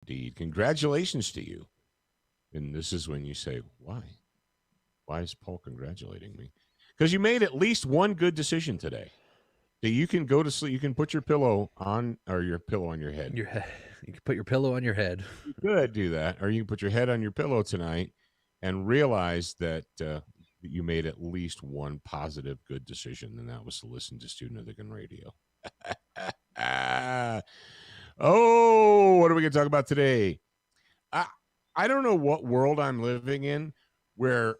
Indeed. Congratulations to you. And this is when you say, why? Why is Paul congratulating me? Because you made at least one good decision today. That you can go to sleep. You can put your pillow on, or your pillow on your head. Your head. You can put your pillow on your head. You could do that, or you can put your head on your pillow tonight and realize that you made at least one positive, good decision, and that was to listen to Student of the Gun Radio. Oh, what are we going to talk about today? I don't know what world I'm living in where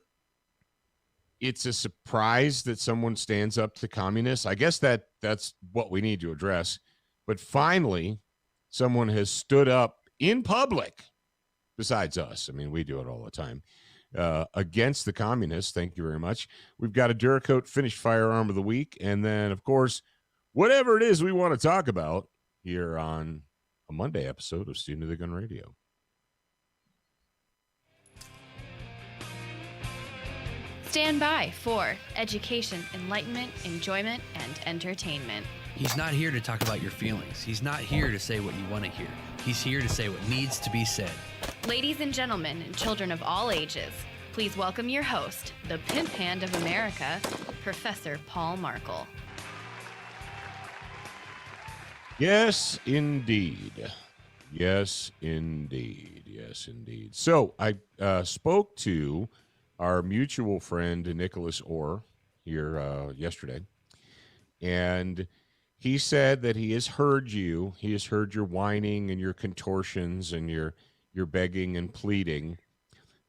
it's a surprise that someone stands up to communists. I guess that's what we need to address. But finally, someone has stood up in public, besides us. I mean, we do it all the time, against the communists. Thank you very much. We've got a Duracoat finished firearm of the week. And then, of course, whatever it is we want to talk about here on a Monday episode of Student of the Gun Radio. Stand by for education, enlightenment, enjoyment, and entertainment. He's not here to talk about your feelings. He's not here to say what you want to hear. He's here to say what needs to be said. Ladies and gentlemen, and children of all ages, please welcome your host, the pimp hand of America, Professor Paul Markle. Yes, indeed. Yes, indeed. Yes, indeed. So I spoke to our mutual friend Nicholas Orr here yesterday, and he said that he has heard you. He has heard your whining and your contortions and your begging and pleading,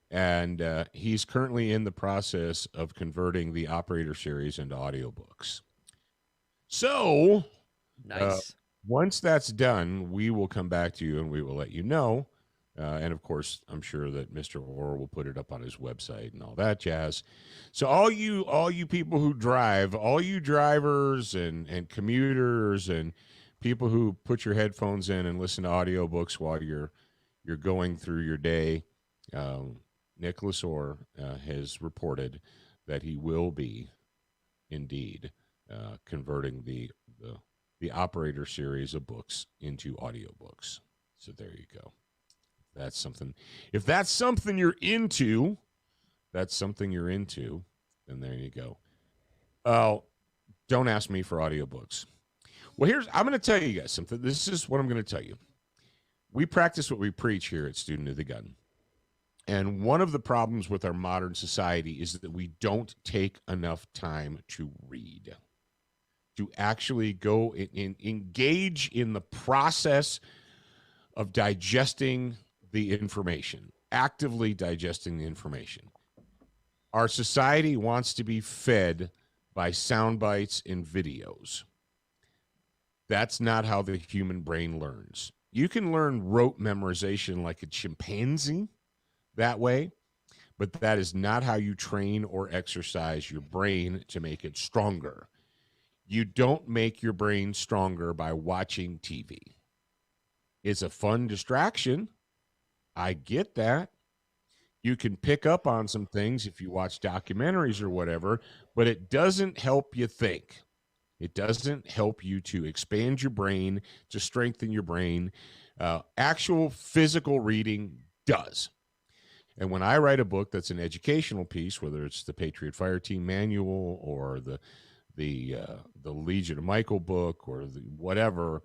and he's currently in the process of converting the Operator series into audiobooks. So, Nice. Once that's done, we will come back to you and we will let you know. And of course, I'm sure that Mr. Orr will put it up on his website and all that jazz. So all you people who drive, all you drivers and commuters and people who put your headphones in and listen to audiobooks while you're going through your day, Nicholas Orr has reported that he will be indeed converting the Operator series of books into audiobooks. So there you go. That's something. If that's something you're into, then there you go. Oh, don't ask me for audiobooks. Well, I'm going to tell you guys something. This is what I'm going to tell you. We practice what we preach here at Student of the Gun. And one of the problems with our modern society is that we don't take enough time to read, to actually go and engage in the process of digesting the information, actively digesting the information. Our society wants to be fed by sound bites and videos. That's not how the human brain learns. You can learn rote memorization like a chimpanzee that way, but that is not how you train or exercise your brain to make it stronger. You don't make your brain stronger by watching TV. It's a fun distraction. I get that. You can pick up on some things if you watch documentaries or whatever, but it doesn't help you think. It doesn't help you to expand your brain, to strengthen your brain. Actual physical reading does. And when I write a book that's an educational piece, whether it's the Patriot Fire Team Manual or the Legion of Michael book or whatever,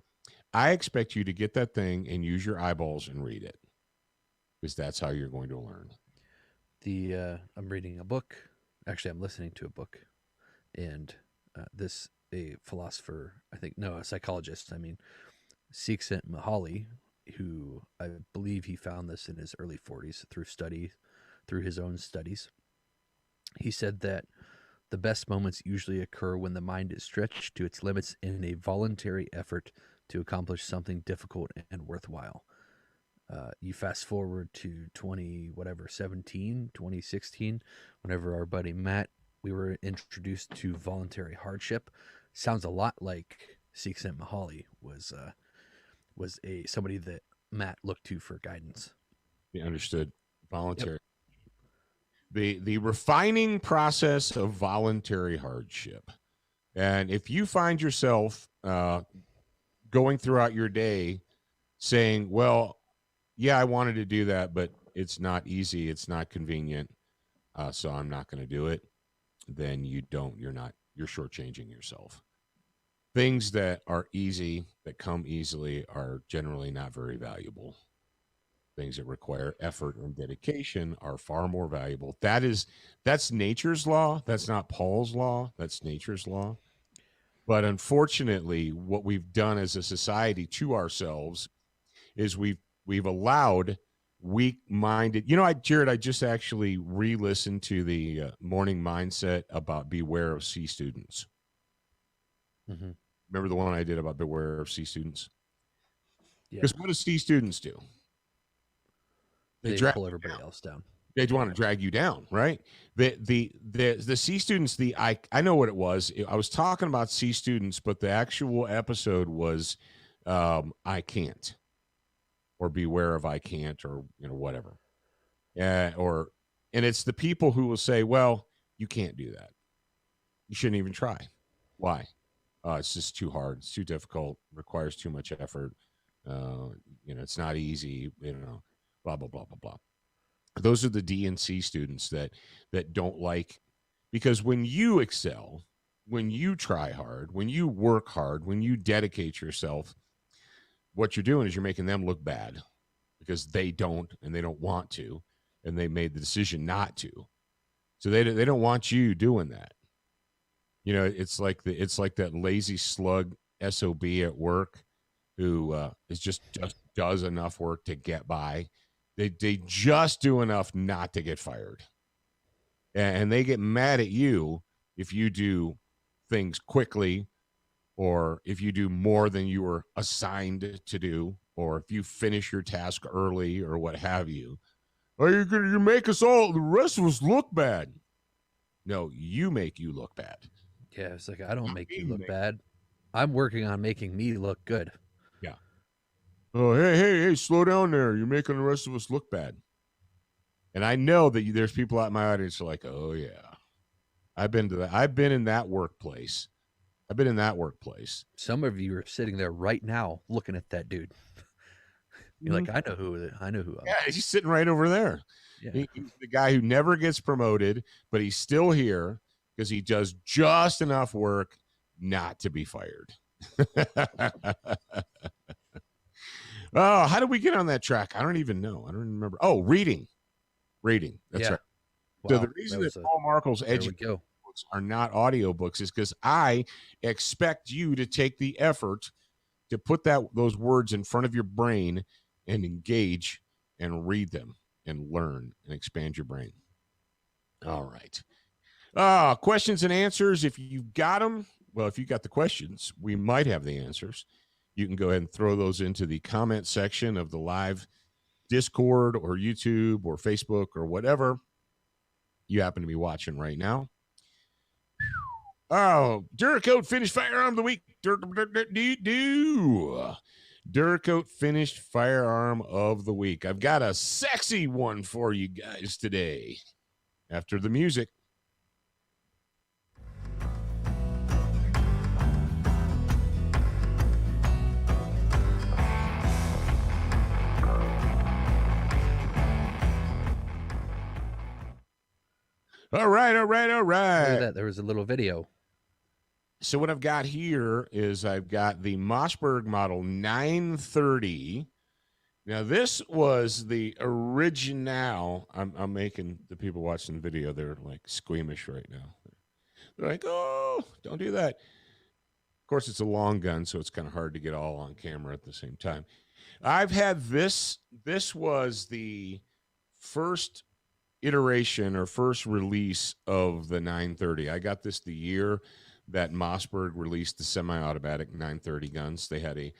I expect you to get that thing and use your eyeballs and read it, because that's how you're going to learn. I'm reading a book. Actually, I'm listening to a book, and a philosopher, a psychologist. Csikszentmihalyi, who I believe he found this in his early 40s through his own studies. He said that the best moments usually occur when the mind is stretched to its limits in a voluntary effort to accomplish something difficult and worthwhile. You fast forward to 2016, whenever our buddy Matt, we were introduced to voluntary hardship. Sounds a lot like Csikszentmihalyi was somebody that Matt looked to for guidance. He understood voluntary. Yep. The refining process of voluntary hardship. And if you find yourself going throughout your day saying, well, yeah, I wanted to do that, but it's not easy. It's not convenient. So I'm not going to do it. Then you're shortchanging yourself. Things that are easy, that come easily, are generally not very valuable. Things that require effort and dedication are far more valuable. That's nature's law. That's not Paul's law. That's nature's law. But unfortunately, what we've done as a society to ourselves is we've allowed weak-minded. Jared, I just actually re-listened to the morning mindset about beware of C students. Mm-hmm. Remember the one I did about beware of C students? Yeah. Because what do C students do? They pull everybody else down. They want to drag you down, right? The C students, I know what it was. I was talking about C students, but the actual episode was I can't, or beware of I can't, or whatever. And it's the people who will say, well, you can't do that. You shouldn't even try. Why? It's just too hard. It's too difficult. Requires too much effort. It's not easy. Blah blah blah blah blah. Those are the D and C students that don't like, because when you excel, when you try hard, when you work hard, when you dedicate yourself, what you're doing is you're making them look bad, because they don't, and they don't want to, and they made the decision not to. So they don't want you doing that. It's like that lazy slug SOB at work who is just does enough work to get by. They just do enough not to get fired. And they get mad at you if you do things quickly, or if you do more than you were assigned to do, or if you finish your task early, or what have you. Oh, you make us all, the rest of us, look bad. No, you make you look bad. Yeah, it's like, I don't make you look bad. I'm working on making me look good. Yeah. Oh, hey, slow down there. You're making the rest of us look bad. And I know that there's people out in my audience who are like, oh, yeah. I've been in that workplace. Some of you are sitting there right now looking at that dude. You're like, I know who. Yeah, he's sitting right over there. Yeah. He's the guy who never gets promoted, but he's still here because he does just enough work not to be fired. Oh, how did we get on that track? I don't even know. I don't remember. Oh, reading. That's right. Wow, so the reason that Paul Markel's education books are not audiobooks is because I expect you to take the effort to put those words in front of your brain and engage and read them and learn and expand your brain. All right. Questions and answers. If you've got them, well, if you got the questions, we might have the answers. You can go ahead and throw those into the comment section of the live Discord or YouTube or Facebook or whatever you happen to be watching right now. Oh, Duracoat finished Firearm of the Week. Duracoat finished Firearm of the Week. I've got a sexy one for you guys today after the music. All right. Look at that. There was a little video. So what I've got here is I've got the Mossberg model 930. Now, this was the original. I'm making the people watching the video, they're like squeamish right now. They're like, oh, don't do that. Of course, it's a long gun, so it's kind of hard to get all on camera at the same time. I've had this. This was the first iteration or first release of the 930. I got this the year that Mossberg released the semi-automatic 930 guns. They had a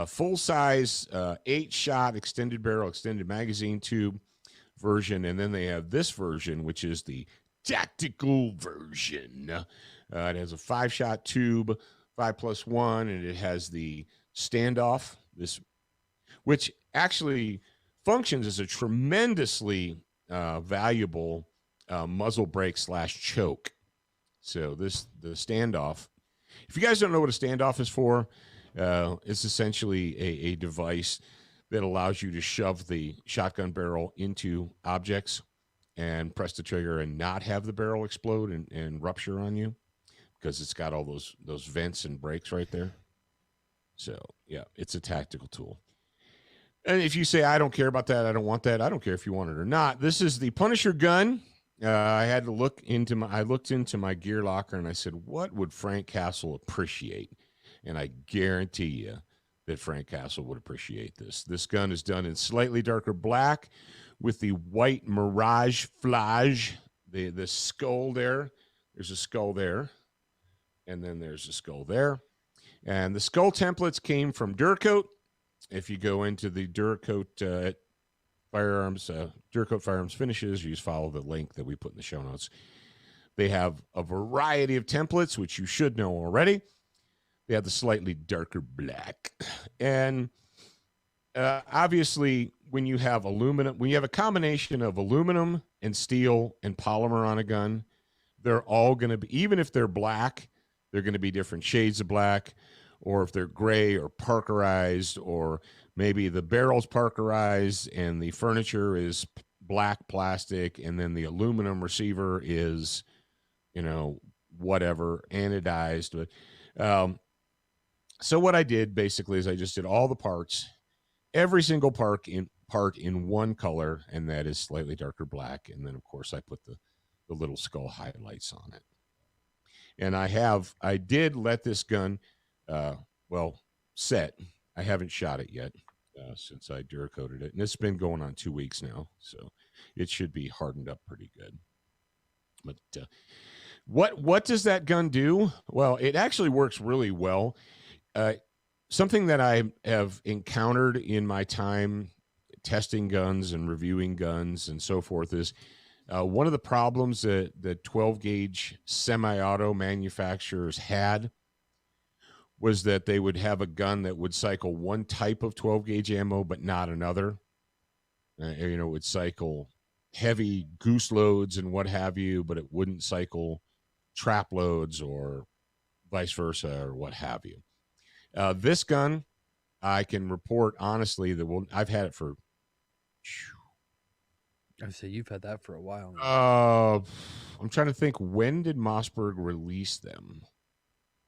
full-size 8-shot extended barrel, extended magazine tube version, and then they have this version, which is the tactical version. It has a 5-shot tube, 5+1, and it has the standoff, which actually functions as a tremendously valuable muzzle brake / choke. So the standoff, if you guys don't know what a standoff is for, it's essentially a device that allows you to shove the shotgun barrel into objects and press the trigger and not have the barrel explode and rupture on you, because it's got all those vents and brakes right there. So yeah, it's a tactical tool. And if you say, I don't care about that, I don't want that, I don't care if you want it or not. This is the Punisher gun. I looked into my gear locker and I said, what would Frank Castle appreciate? And I guarantee you that Frank Castle would appreciate this. This gun is done in slightly darker black with the white Mirage flash. The skull there. There's a skull there. And then there's a skull there. And the skull templates came from Duracoat. If you go into the Duracoat Firearms, Duracoat Firearms finishes, you just follow the link that we put in the show notes. They have a variety of templates, which you should know already. They have the slightly darker black. And obviously, when you have a combination of aluminum and steel and polymer on a gun, they're all going to be, even if they're black, they're going to be different shades of black, or if they're gray or parkerized, or maybe the barrel's parkerized and the furniture is black plastic, and then the aluminum receiver is, whatever, anodized. But so what I did basically is I just did all the parts, every single part in one color, and that is slightly darker black. And then, of course, I put the little skull highlights on it. And I did let this gun, set. I haven't shot it yet since I Duracoated it. And it's been going on 2 weeks now, so it should be hardened up pretty good. But what does that gun do? Well, it actually works really well. Something that I have encountered in my time testing guns and reviewing guns and so forth is one of the problems that the 12-gauge semi-auto manufacturers had was that they would have a gun that would cycle one type of 12-gauge ammo but not another. It would cycle heavy goose loads and what have you, but it wouldn't cycle trap loads or vice versa or what have you. This gun, I can report honestly that I've had it for. I say you've had that for a while now. I'm trying to think, when did Mossberg release them?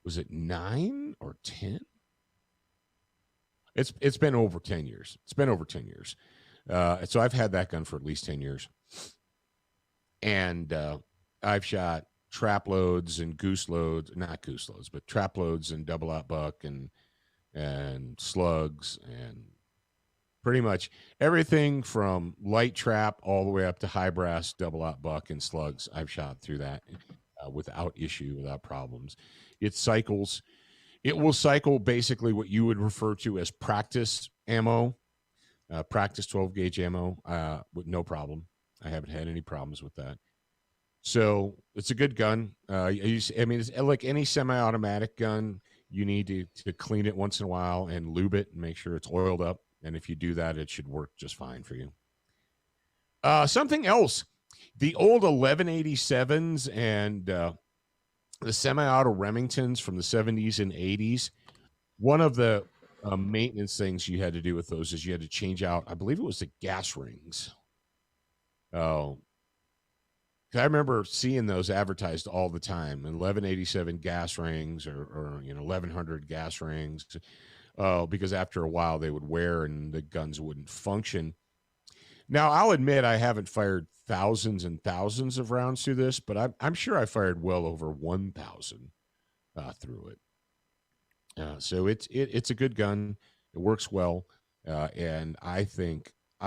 Was it 9 or 10? It's been over 10 years. It's been over 10 years. So I've had that gun for at least 10 years. And I've shot trap loads and goose loads, not goose loads, but trap loads and double out buck and slugs and pretty much everything from light trap all the way up to high brass double out buck and slugs. I've shot through that without issue, without problems. It will cycle basically what you would refer to as practice ammo, practice 12-gauge ammo with no problem. I haven't had any problems with that. So it's a good gun. It's like any semi-automatic gun. You need to clean it once in a while and lube it and make sure it's oiled up. And if you do that, it should work just fine for you. Something else, the old 1187s and the semi-auto Remingtons from the 70s and 80s, one of the maintenance things you had to do with those is you had to change out, I believe it was the gas rings. Oh, I remember seeing those advertised all the time, 1187 gas rings or 1100 gas rings, because after a while they would wear and the guns wouldn't function. Now, I'll admit I haven't fired thousands and thousands of rounds through this, but I'm sure I fired well over 1,000 through it. So it's a good gun. It works well, and I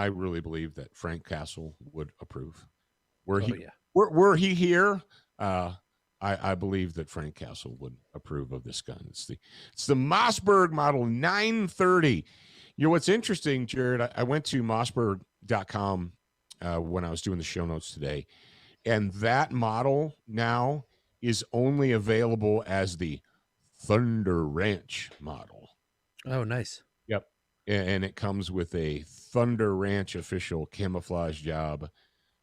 really believe that Frank Castle would approve. Were he here, I believe that Frank Castle would approve of this gun. It's the Mossberg Model 930. What's interesting, Jared, I went to Mossberg.com when I was doing the show notes today, and that model now is only available as the Thunder Ranch model. Oh, nice. Yep. And it comes with a Thunder Ranch official camouflage job.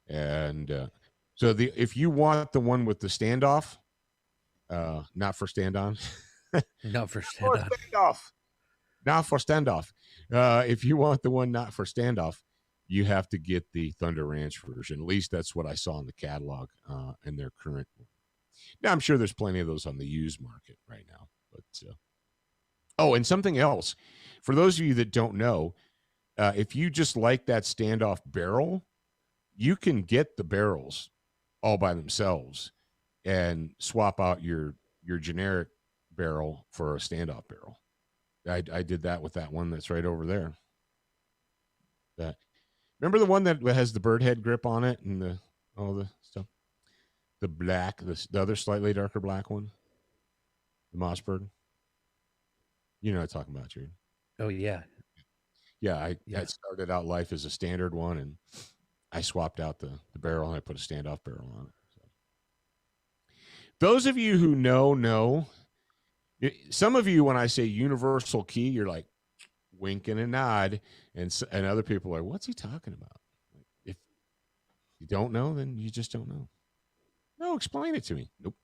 And so if you want the one with the standoff, not for stand-on. Not for stand-on. Standoff. Not for standoff. If you want the one not for standoff, you have to get the Thunder Ranch version. At least that's what I saw in the catalog in their current. Now, I'm sure there's plenty of those on the used market right now. But oh, and something else. For those of you that don't know, if you just like that standoff barrel, you can get the barrels all by themselves and swap out your generic barrel for a standoff barrel. I did that with that one that's right over there. That remember the one that has the bird head grip on it and all the stuff? The black, the other slightly darker black one, the Mossberg. You know what I'm talking about, Jared. Oh yeah. Yeah, I started out life as a standard one, and I swapped out the barrel and I put a standoff barrel on it. So. Those of you who know. Some of you, when I say universal key, you're like winking and nod, and other people are like, "What's he talking about?" If you don't know, then you just don't know. No, explain it to me. Nope.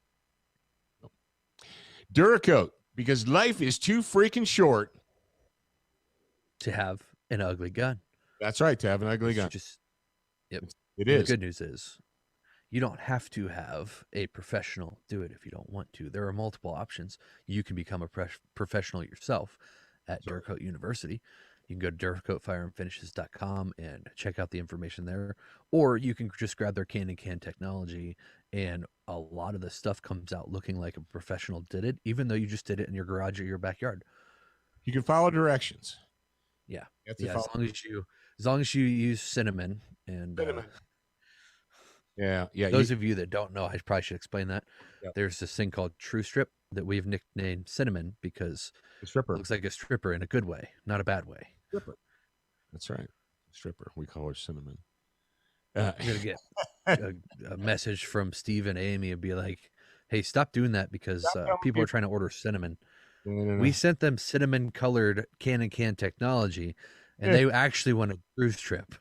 Duracoat, because life is too freaking short To have an ugly gun. That's right, to have an ugly gun. Yep. It And is. the good news is you don't have to have a professional do it if you don't want to. There are multiple options. You can become a professional yourself at Duracoat University. You can go to DuracoatFirearmFinishes.com and check out the information there. Or you can just grab their can-to-can technology, and a lot of the stuff comes out looking like a professional did it, even though you just did it in your garage or your backyard. You can follow directions. Yeah. Yeah, As long as you use cinnamon and yeah. those of you that don't know, I probably should explain that. Yep. There's this thing called True Strip that we've nicknamed Cinnamon because the stripper it looks like a stripper in a good way, not a bad way. Stripper. That's right. Stripper. We call her Cinnamon. You're gonna get a message from Steve and Amy and be like, "Hey, stop doing that because people are trying to order cinnamon." No. We sent them cinnamon colored can technology, and they actually want a True Strip.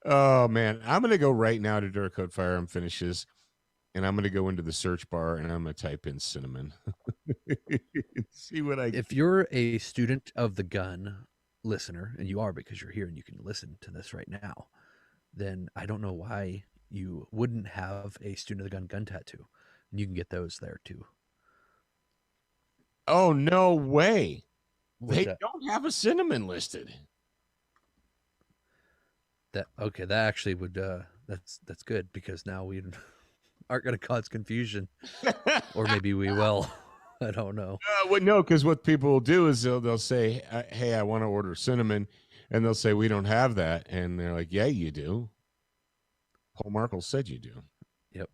Oh man, I'm gonna go right now to Duracoat Firearm Finishes, and I'm gonna go into the search bar and I'm gonna type in cinnamon. See what I. If you're a student of the gun listener, and you are because you're here and you can listen to this right now, then I don't know why you wouldn't have a student of the gun tattoo, and you can get those there too. Oh no way! What's They that? don't have a cinnamon listed. That actually would that's good because now we aren't going to cause confusion, or maybe we will. I don't know. Well, no, because what people will do is they'll say, "Hey, I want to order cinnamon," and they'll say, "We don't have that," and they're like, "Yeah, you do." Paul Markle said you do. Yep.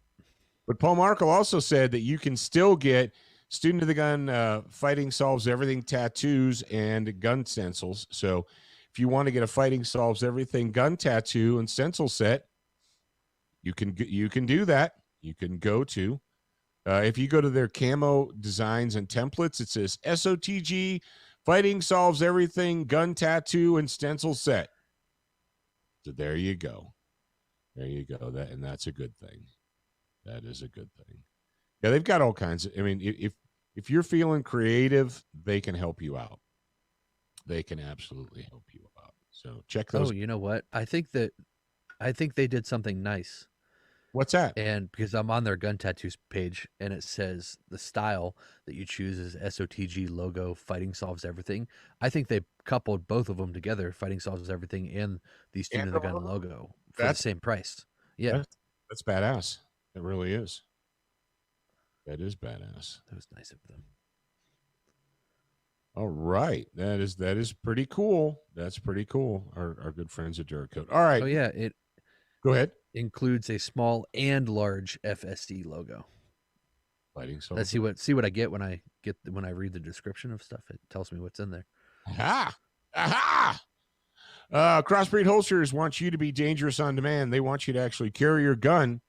But Paul Markle also said that you can still get Student of the Gun Fighting Solves Everything tattoos and gun stencils. So if you want to get a Fighting Solves Everything gun tattoo and stencil set, you can do that. You can go to if you go to their camo designs and templates, it says SOTG Fighting Solves Everything gun tattoo and stencil set. So there you go. There you go. That's a good thing. That is a good thing. Yeah, they've got all kinds of. I mean, if you're feeling creative, they can help you out. They can absolutely help you out. So check those. Oh, you know what? I think they did something nice. What's that? And because I'm on their gun tattoos page, and it says the style that you choose is SOTG logo, Fighting Solves Everything. I think they coupled both of them together, Fighting Solves Everything and the Student of the Gun logo for the same price. Yeah. That's badass. It really is. That is badass. That was nice of them. All right. That is pretty cool. That's pretty cool. Our good friends at Duracoat. All right. Oh yeah, it go ahead. Includes a small and large FSD logo. Fighting Soldier. Let's see what I get when I read the description of stuff. It tells me what's in there. Aha! Aha! Crossbreed Holsters want you to be dangerous on demand. They want you to actually carry your gun.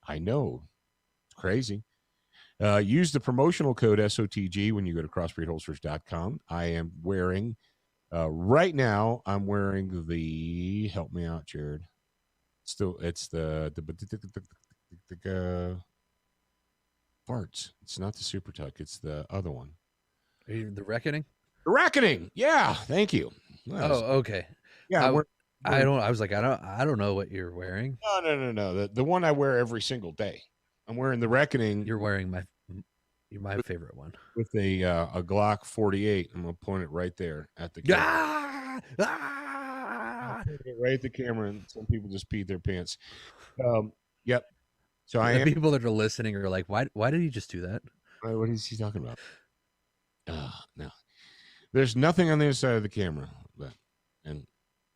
I know. It's crazy. Use the promotional code SOTG when you go to crossbreedholsters.com. I am wearing, right now, I'm wearing the, help me out, Jared. It's the farts. It's not the Super Tuck. It's the other one. The Reckoning? The Reckoning. Yeah, thank you. Oh, okay. Yeah, I don't. I was like, I don't know what you're wearing. no. The one I wear every single day. I'm wearing the Reckoning. You're wearing my favorite one. With a Glock 48. I'm gonna point it right there at the camera. Right at the camera, and some people just peed their pants. Yep. So I am. People that are listening are like, why did he just do that? What is he talking about? No. There's nothing on the other side of the camera,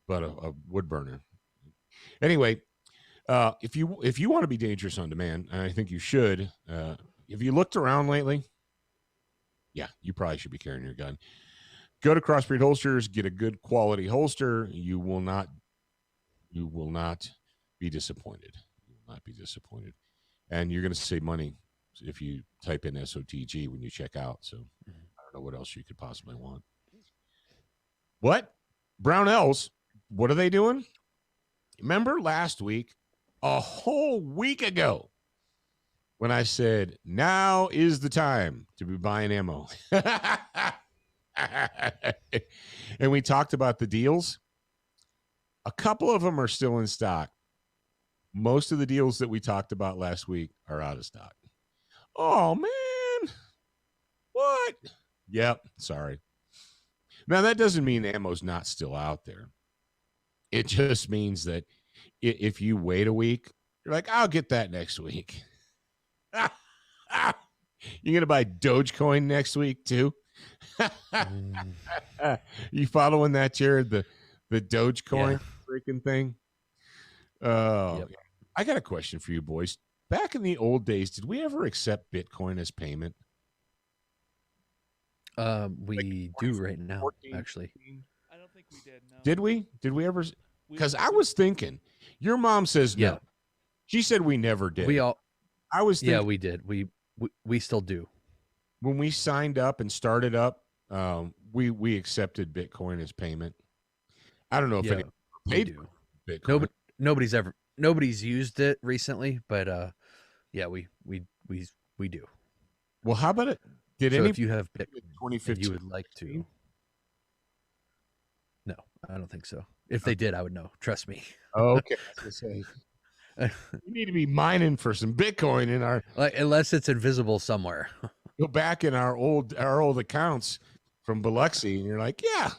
but a wood burner. Anyway, if you want to be dangerous on demand, and I think you should. Have you looked around lately? Yeah, you probably should be carrying your gun. Go to Crossbreed Holsters, get a good quality holster. You will not be disappointed. You will not be disappointed. And you're going to save money if you type in SOTG when you check out. So I don't know what else you could possibly want. What? Brownells, what are they doing? Remember last week, a whole week ago, when I said, now is the time to be buying ammo. And we talked about the deals. A couple of them are still in stock. Most of the deals that we talked about last week are out of stock. Oh, man. What? Yep. Sorry. Now, that doesn't mean ammo's not still out there. It just means that if you wait a week, you're like, I'll get that next week. You're going to buy Dogecoin next week, too? You following that, Jared? The Dogecoin freaking thing? Oh, yep. I got a question for you boys. Back in the old days, did we ever accept Bitcoin as payment? We do right now, 14, actually. I don't think we did. No. Did we? Did we ever? Because I was thinking, your mom says no. She said we never did. I was thinking, we did. We still do. When we signed up and started up, we accepted Bitcoin as payment. I don't know if anyone paid Bitcoin. Nobody's used it recently, but we do. Well, how about it? If you have Bitcoin 2015, you would like to? No, I don't think so. If they did, I would know. Trust me. Oh, okay. I was gonna say, we need to be mining for some Bitcoin in our, unless it's invisible somewhere. Go back in our old accounts from Biloxi, and you're like, yeah,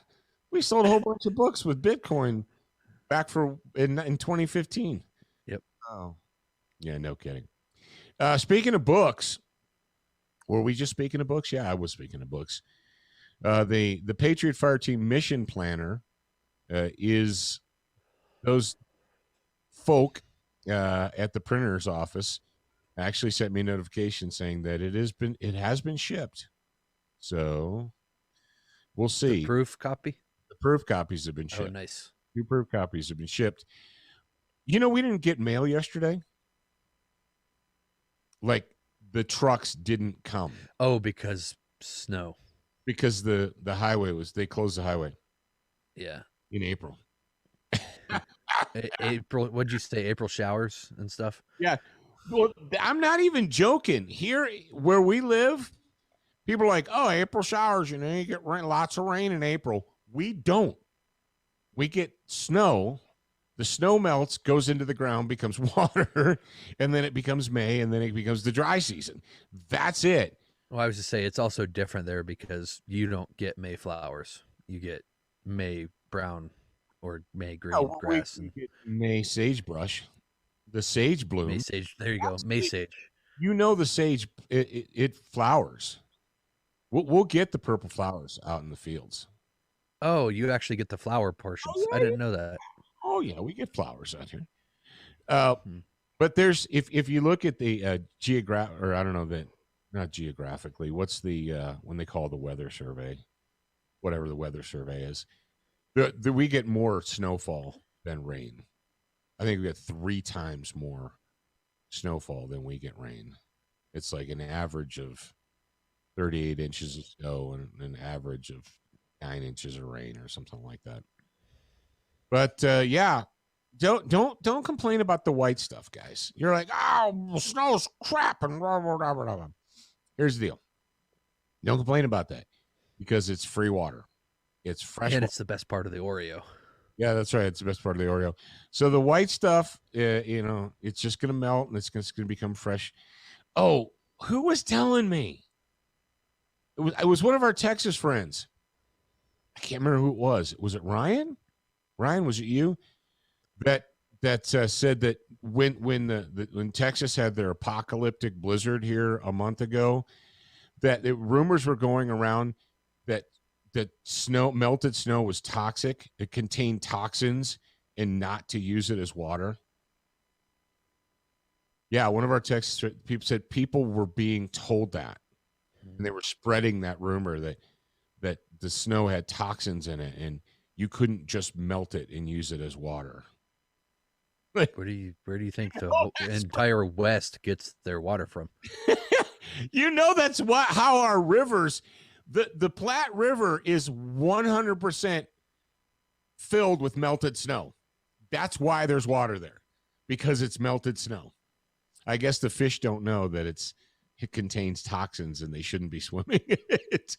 we sold a whole bunch of books with Bitcoin back in 2015. Yep. Oh, yeah, no kidding. Speaking of books, were we just speaking of books? Yeah, I was speaking of books. The Patriot Fire Team Mission Planner is those folk at the printer's office actually sent me a notification saying that it has been shipped. So we'll see. The proof copy? The proof copies have been shipped. Oh, nice. 2 proof copies have been shipped. You know, we didn't get mail yesterday. Like, the trucks didn't come. Oh, because snow. Because the highway they closed the highway. Yeah. In April. April, what'd you say? April showers and stuff? Yeah. Well, I'm not even joking. Here where we live, people are like, oh, April showers, you get lots of rain in April. We don't. We get snow. The snow melts, goes into the ground, becomes water, and then it becomes May, and then it becomes the dry season. That's it. Well, I was to say it's also different there because you don't get May flowers. You get May brown or May green grass. We get May sagebrush. The sage bloom. May sage. There you go. May sage. You know the sage, it flowers. We'll get the purple flowers out in the fields. Oh, you actually get the flower portions. Oh, yeah, I didn't know that. Oh, yeah, we get flowers out here. But there's, if you look at the not geographically, what's the, when they call the weather survey, whatever the weather survey is, we get more snowfall than rain. I think we get 3 times more snowfall than we get rain. It's like an average of 38 inches of snow and an average of 9 inches of rain or something like that. But yeah, don't complain about the white stuff, guys. You're like, oh, snow's crap and blah, blah, blah, blah, blah. Here's the deal. Don't complain about that. because it's free water. It's fresh And water. it's the best part of the Oreo. Yeah, that's right. It's the best part of the Oreo. So the white stuff, it's just going to melt and it's going to become fresh. Oh, who was telling me? It was one of our Texas friends. I can't remember who it was. Was it Ryan? Ryan, was it you? That said that when Texas had their apocalyptic blizzard here a month ago, that rumors were going around that melted snow was toxic. It contained toxins, and not to use it as water. Yeah, one of our Texas people said people were being told that, and they were spreading that rumor that the snow had toxins in it, and you couldn't just melt it and use it as water. Where do you think the entire West gets their water from? That's how our rivers, the Platte River is 100% filled with melted snow. That's why there's water there, because it's melted snow. I guess the fish don't know that it contains toxins and they shouldn't be swimming in it.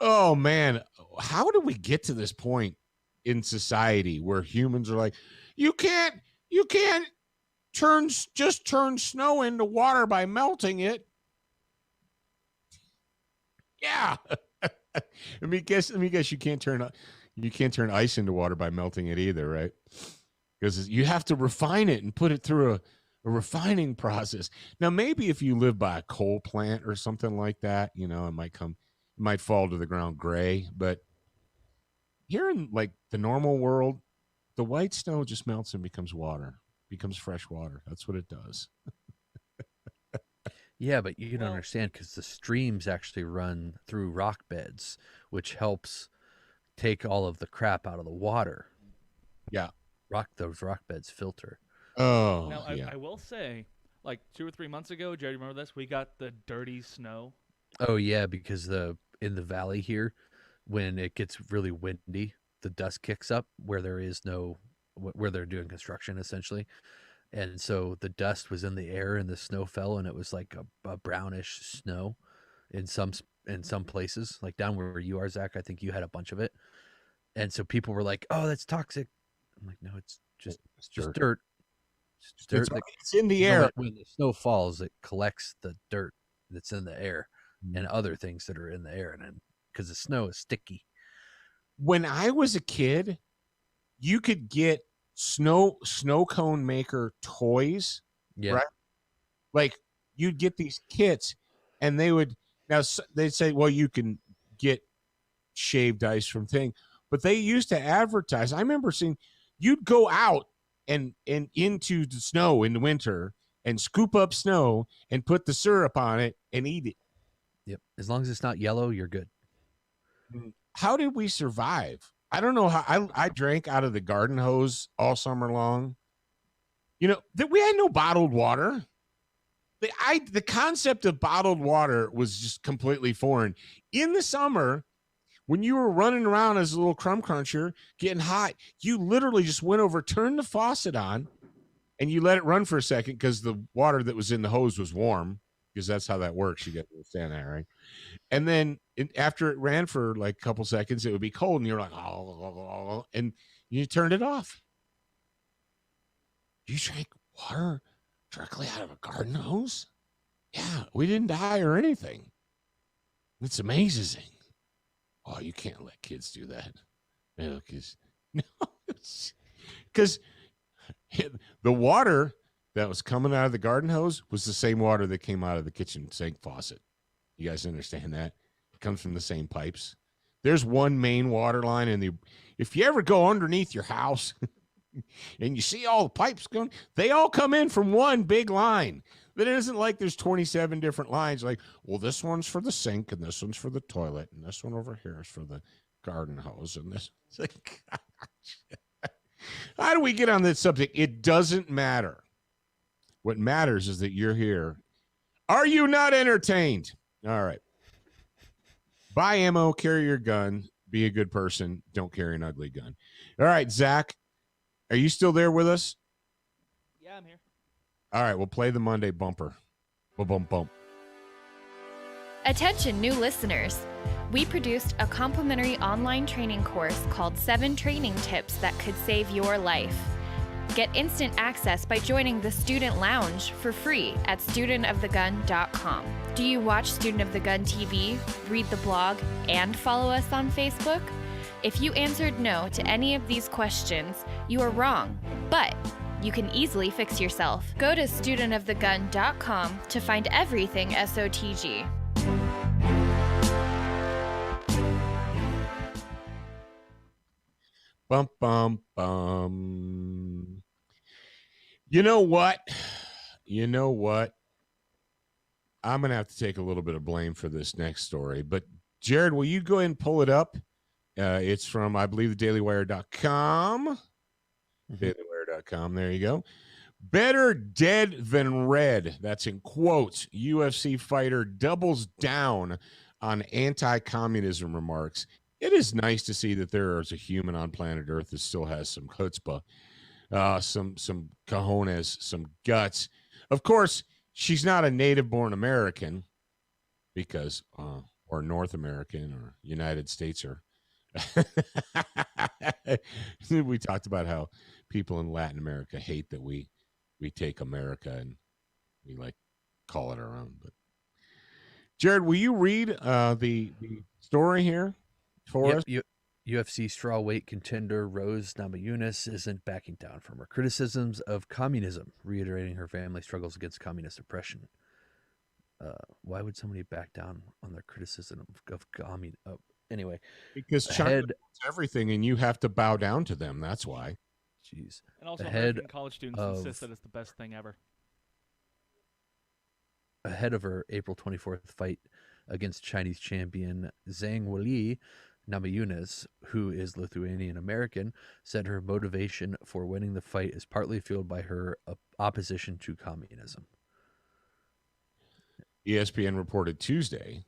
Oh man, how did we get to this point in society where humans are like, you can't turn snow into water by melting it? Yeah. Let me guess you can't turn ice into water by melting it either, right? Because you have to refine it and put it through a refining process. Now, maybe if you live by a coal plant or something like that, it might fall to the ground gray. But here in like the normal world, the white snow just melts and becomes water, becomes fresh water. That's what it does. Yeah, but you can understand because the streams actually run through rock beds, which helps take all of the crap out of the water. Yeah. Those rock beds filter. Oh, Now, yeah. I will say, like 2 or 3 months ago, Jerry, remember this? We got the dirty snow. Oh yeah, because in the valley here, when it gets really windy, the dust kicks up where they're doing construction essentially. And so the dust was in the air and the snow fell, and it was like a brownish snow in some places, like down where you are, Zach. I think you had a bunch of it. And so people were like, "Oh, that's toxic." I'm like, "No, it's just dirt. It's dirt. It's in the air. When the snow falls, it collects the dirt that's in the air and other things that are in the air, and then because the snow is sticky." When I was a kid, you could get snow cone maker toys. Yeah. Right? Like you'd get these kits, and they'd say, well, you can get shaved ice from thing, but they used to advertise. I remember seeing you'd go out and into the snow in the winter and scoop up snow and put the syrup on it and eat it. Yep. As long as it's not yellow, you're good. How did we survive? I don't know how. I drank out of the garden hose all summer long. That we had no bottled water. The concept of bottled water was just completely foreign. In the summer, when you were running around as a little crumb cruncher, getting hot, you literally just went over, turned the faucet on, and you let it run for a second because the water that was in the hose was warm, because that's how that works. You get to understand that, right? And then after it ran for like a couple seconds, it would be cold, and you're like, oh, and you turned it off. You drank water directly out of a garden hose? Yeah, we didn't die or anything. It's amazing. Oh, you can't let kids do that. Because the water that was coming out of the garden hose was the same water that came out of the kitchen sink faucet. You guys understand that? It comes from the same pipes. There's one main water line, and if you ever go underneath your house and you see all the pipes going, they all come in from one big line. But it isn't like there's 27 different lines. Like, well, this one's for the sink, and this one's for the toilet, and this one over here is for the garden hose, and this. It's like, gosh. How do we get on this subject? It doesn't matter. What matters is that you're here. Are you not entertained? All right. Buy ammo, carry your gun, be a good person, don't carry an ugly gun. All right, Zach, are you still there with us? Yeah, I'm here. All right, we'll play the Monday bumper. Bump, bump. Attention, new listeners. We produced a complimentary online training course called 7 Training Tips That Could Save Your Life. Get instant access by joining the Student Lounge for free at studentofthegun.com. Do you watch Student of the Gun TV, read the blog, and follow us on Facebook? If you answered no to any of these questions, you are wrong, but you can easily fix yourself. Go to studentofthegun.com to find everything SOTG. Bum, bum, bum. You know what? I'm going to have to take a little bit of blame for this next story. But, Jared, will you go ahead and pull it up? It's from, I believe, dailywire.com. Dailywire.com. There you go. Better dead than red. That's in quotes. UFC fighter doubles down on anti-communism remarks. It is nice to see that there is a human on planet Earth that still has some chutzpah, some cojones, some guts. Of course, she's not a native-born American because, or North American or United States or. We talked about how people in Latin America hate that we take America and we like call it our own. But Jared, will you read the story here for us? UFC strawweight contender Rose Namajunas isn't backing down from her criticisms of communism, reiterating her family struggles against communist oppression. Why would somebody back down on their criticism of communism? Anyway, because China does everything, and you have to bow down to them. That's why. Jeez. And also, American college students insist that it's the best thing ever. Ahead of her April 24th fight against Chinese champion Zhang Weili, Namajunas, who is Lithuanian-American, said her motivation for winning the fight is partly fueled by her opposition to communism. ESPN reported Tuesday.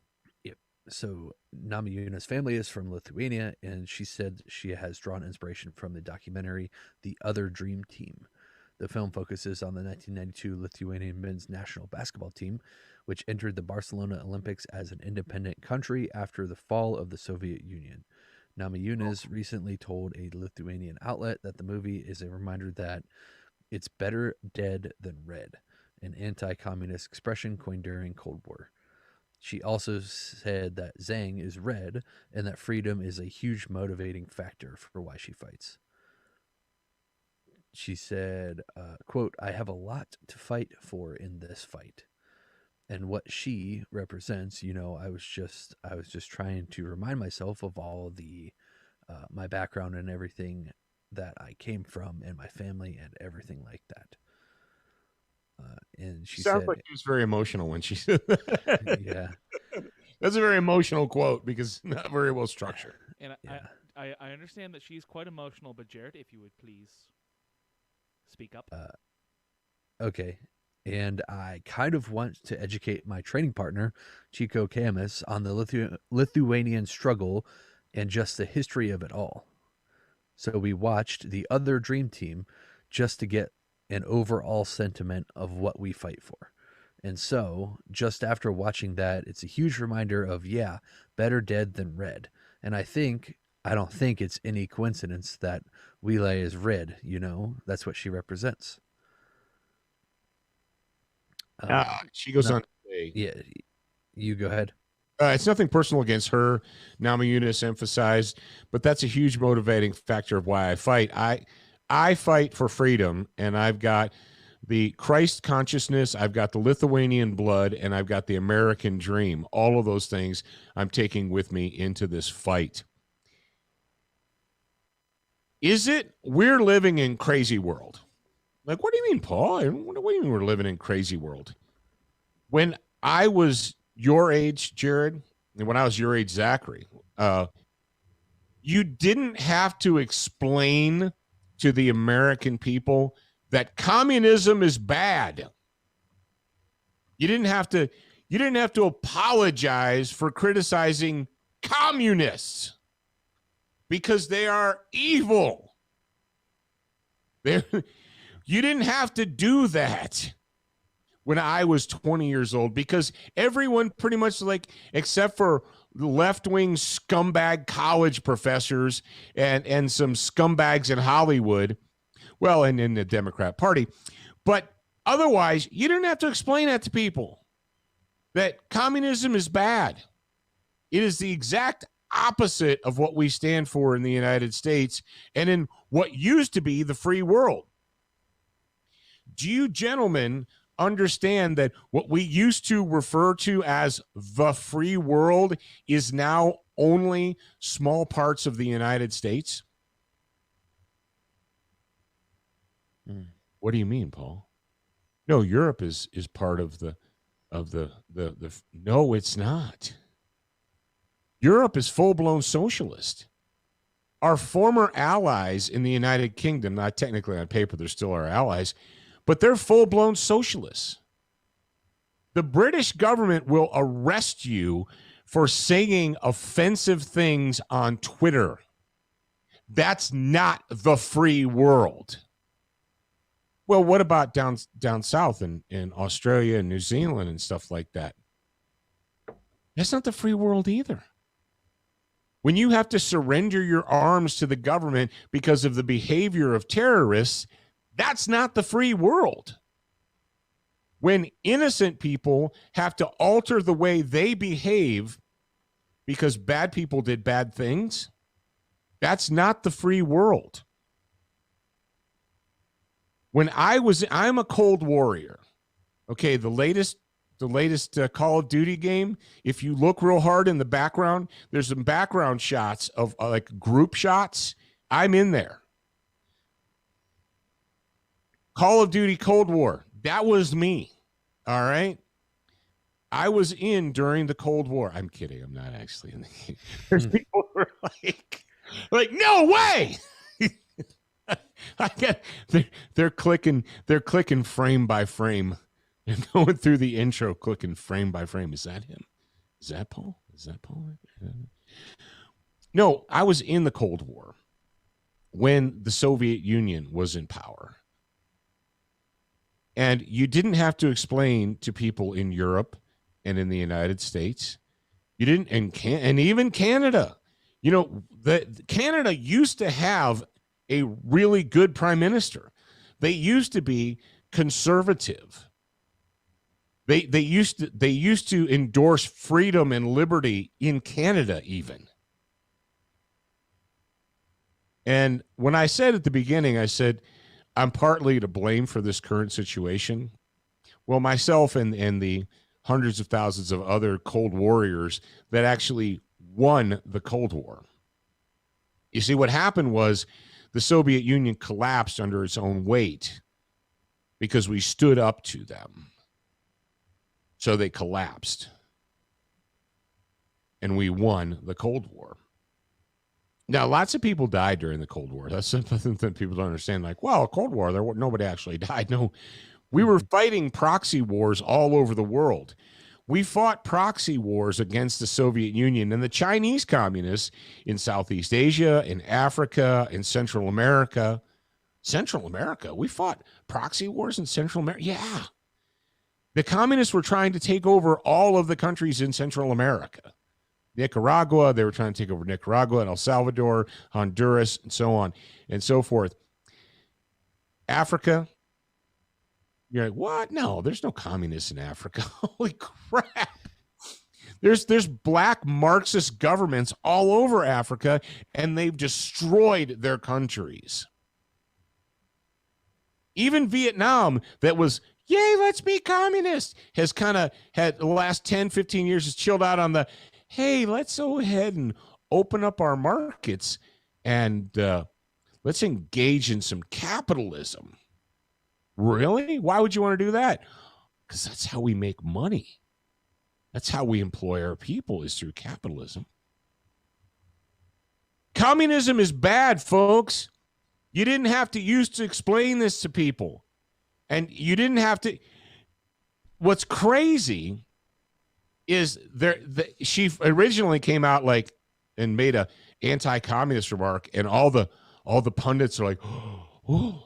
So Namajunas' family is from Lithuania, and she said she has drawn inspiration from the documentary The Other Dream Team. The film focuses on the 1992 Lithuanian men's national basketball team, which entered the Barcelona Olympics as an independent country after the fall of the Soviet Union. Namajunas recently told a Lithuanian outlet that the movie is a reminder that it's better dead than red, an anti-communist expression coined during Cold War. She also said that Zhang is red and that freedom is a huge motivating factor for why she fights. She said, quote, "I have a lot to fight for in this fight." And what she represents, I was just trying to remind myself of all of the my background and everything that I came from and my family and everything like that. And she sounds said, like she was very emotional when she said that. Yeah. That's a very emotional quote because it's not very well structured. And I understand that she's quite emotional, but Jared, if you would please speak up. Okay. And I kind of want to educate my training partner, Chico Camus, on the Lithuanian struggle and just the history of it all. So we watched The Other Dream Team just to get an overall sentiment of what we fight for. And so, just after watching that, it's a huge reminder of, better dead than red. And I don't think it's any coincidence that Weili is red, That's what she represents. She goes on to say, yeah, you go ahead. It's nothing personal against her, Namajunas emphasized, but that's a huge motivating factor of why I fight. I fight for freedom, and I've got the Christ consciousness, I've got the Lithuanian blood, and I've got the American dream. All of those things I'm taking with me into this fight. Is it? We're living in crazy world. Like, what do you mean, Paul? What do you mean we're living in crazy world? When I was your age, Jared, and when I was your age, Zachary, you didn't have to explain to the American people that communism is bad. You didn't have to apologize for criticizing communists because they are evil. You didn't have to do that. when I was 20 years old, because everyone pretty much, like, except for left-wing scumbag college professors and some scumbags in Hollywood, well, and in the Democrat Party, but otherwise, you didn't have to explain that to people, that communism is bad. It is the exact opposite of what we stand for in the United States and in what used to be the free world. Do you gentlemen understand that what we used to refer to as the free world is now only small parts of the United States? What do you mean, Paul? No, Europe is part of the no, it's not. Europe is full-blown socialist. Our former allies in the United Kingdom, not technically on paper, they're still our allies, but they're full-blown socialists. The British government will arrest you for saying offensive things on Twitter. That's not the free world. Well, what about down south in Australia and New Zealand and stuff like that? That's not the free world either. When you have to surrender your arms to the government because of the behavior of terrorists, that's not the free world. When innocent people have to alter the way they behave because bad people did bad things, that's not the free world. When I'm a Cold Warrior. Okay, the latest Call of Duty game, if you look real hard in the background, there's some background shots of like group shots. I'm in there. Call of Duty Cold War, that was me. All right. I was in during the Cold War. I'm kidding. I'm not actually in the game. There's people who are like, no way. They're clicking frame by frame. They're going through the intro, clicking frame by frame. Is that him? Is that Paul? Is that Paul right there? No, I was in the Cold War when the Soviet Union was in power. And you didn't have to explain to people in Europe and in the United States. You didn't, and even Canada. You know, Canada used to have a really good prime minister. They used to be conservative. They used to endorse freedom and liberty in Canada even. And when I said at the beginning, I said, I'm partly to blame for this current situation. Well, myself and the hundreds of thousands of other Cold Warriors that actually won the Cold War. You see, what happened was the Soviet Union collapsed under its own weight because we stood up to them. So they collapsed. And we won the Cold War. Now, lots of people died during the Cold War. That's something that people don't understand. Like, well, Cold War, nobody actually died. No, we were fighting proxy wars all over the world. We fought proxy wars against the Soviet Union and the Chinese communists in Southeast Asia, in Africa, in Central America. Central America? We fought proxy wars in Central America? Yeah. The communists were trying to take over all of the countries in Central America. Nicaragua, they were trying to take over Nicaragua and El Salvador, Honduras, and so on and so forth. Africa, you're like, what? No, there's no communists in Africa. Holy crap. There's black Marxist governments all over Africa, and they've destroyed their countries. Even Vietnam, that was, yay, let's be communist, has kind of had the last 10, 15 years has chilled out on the, hey, let's go ahead and open up our markets and let's engage in some capitalism. Really? Why would you want to do that? Because that's how we make money. That's how we employ our people, is through capitalism. Communism is bad, folks. You didn't have to use to explain this to people. And you didn't have to. What's crazy is she originally came out like and made a anti-communist remark, and all the pundits are like, oh,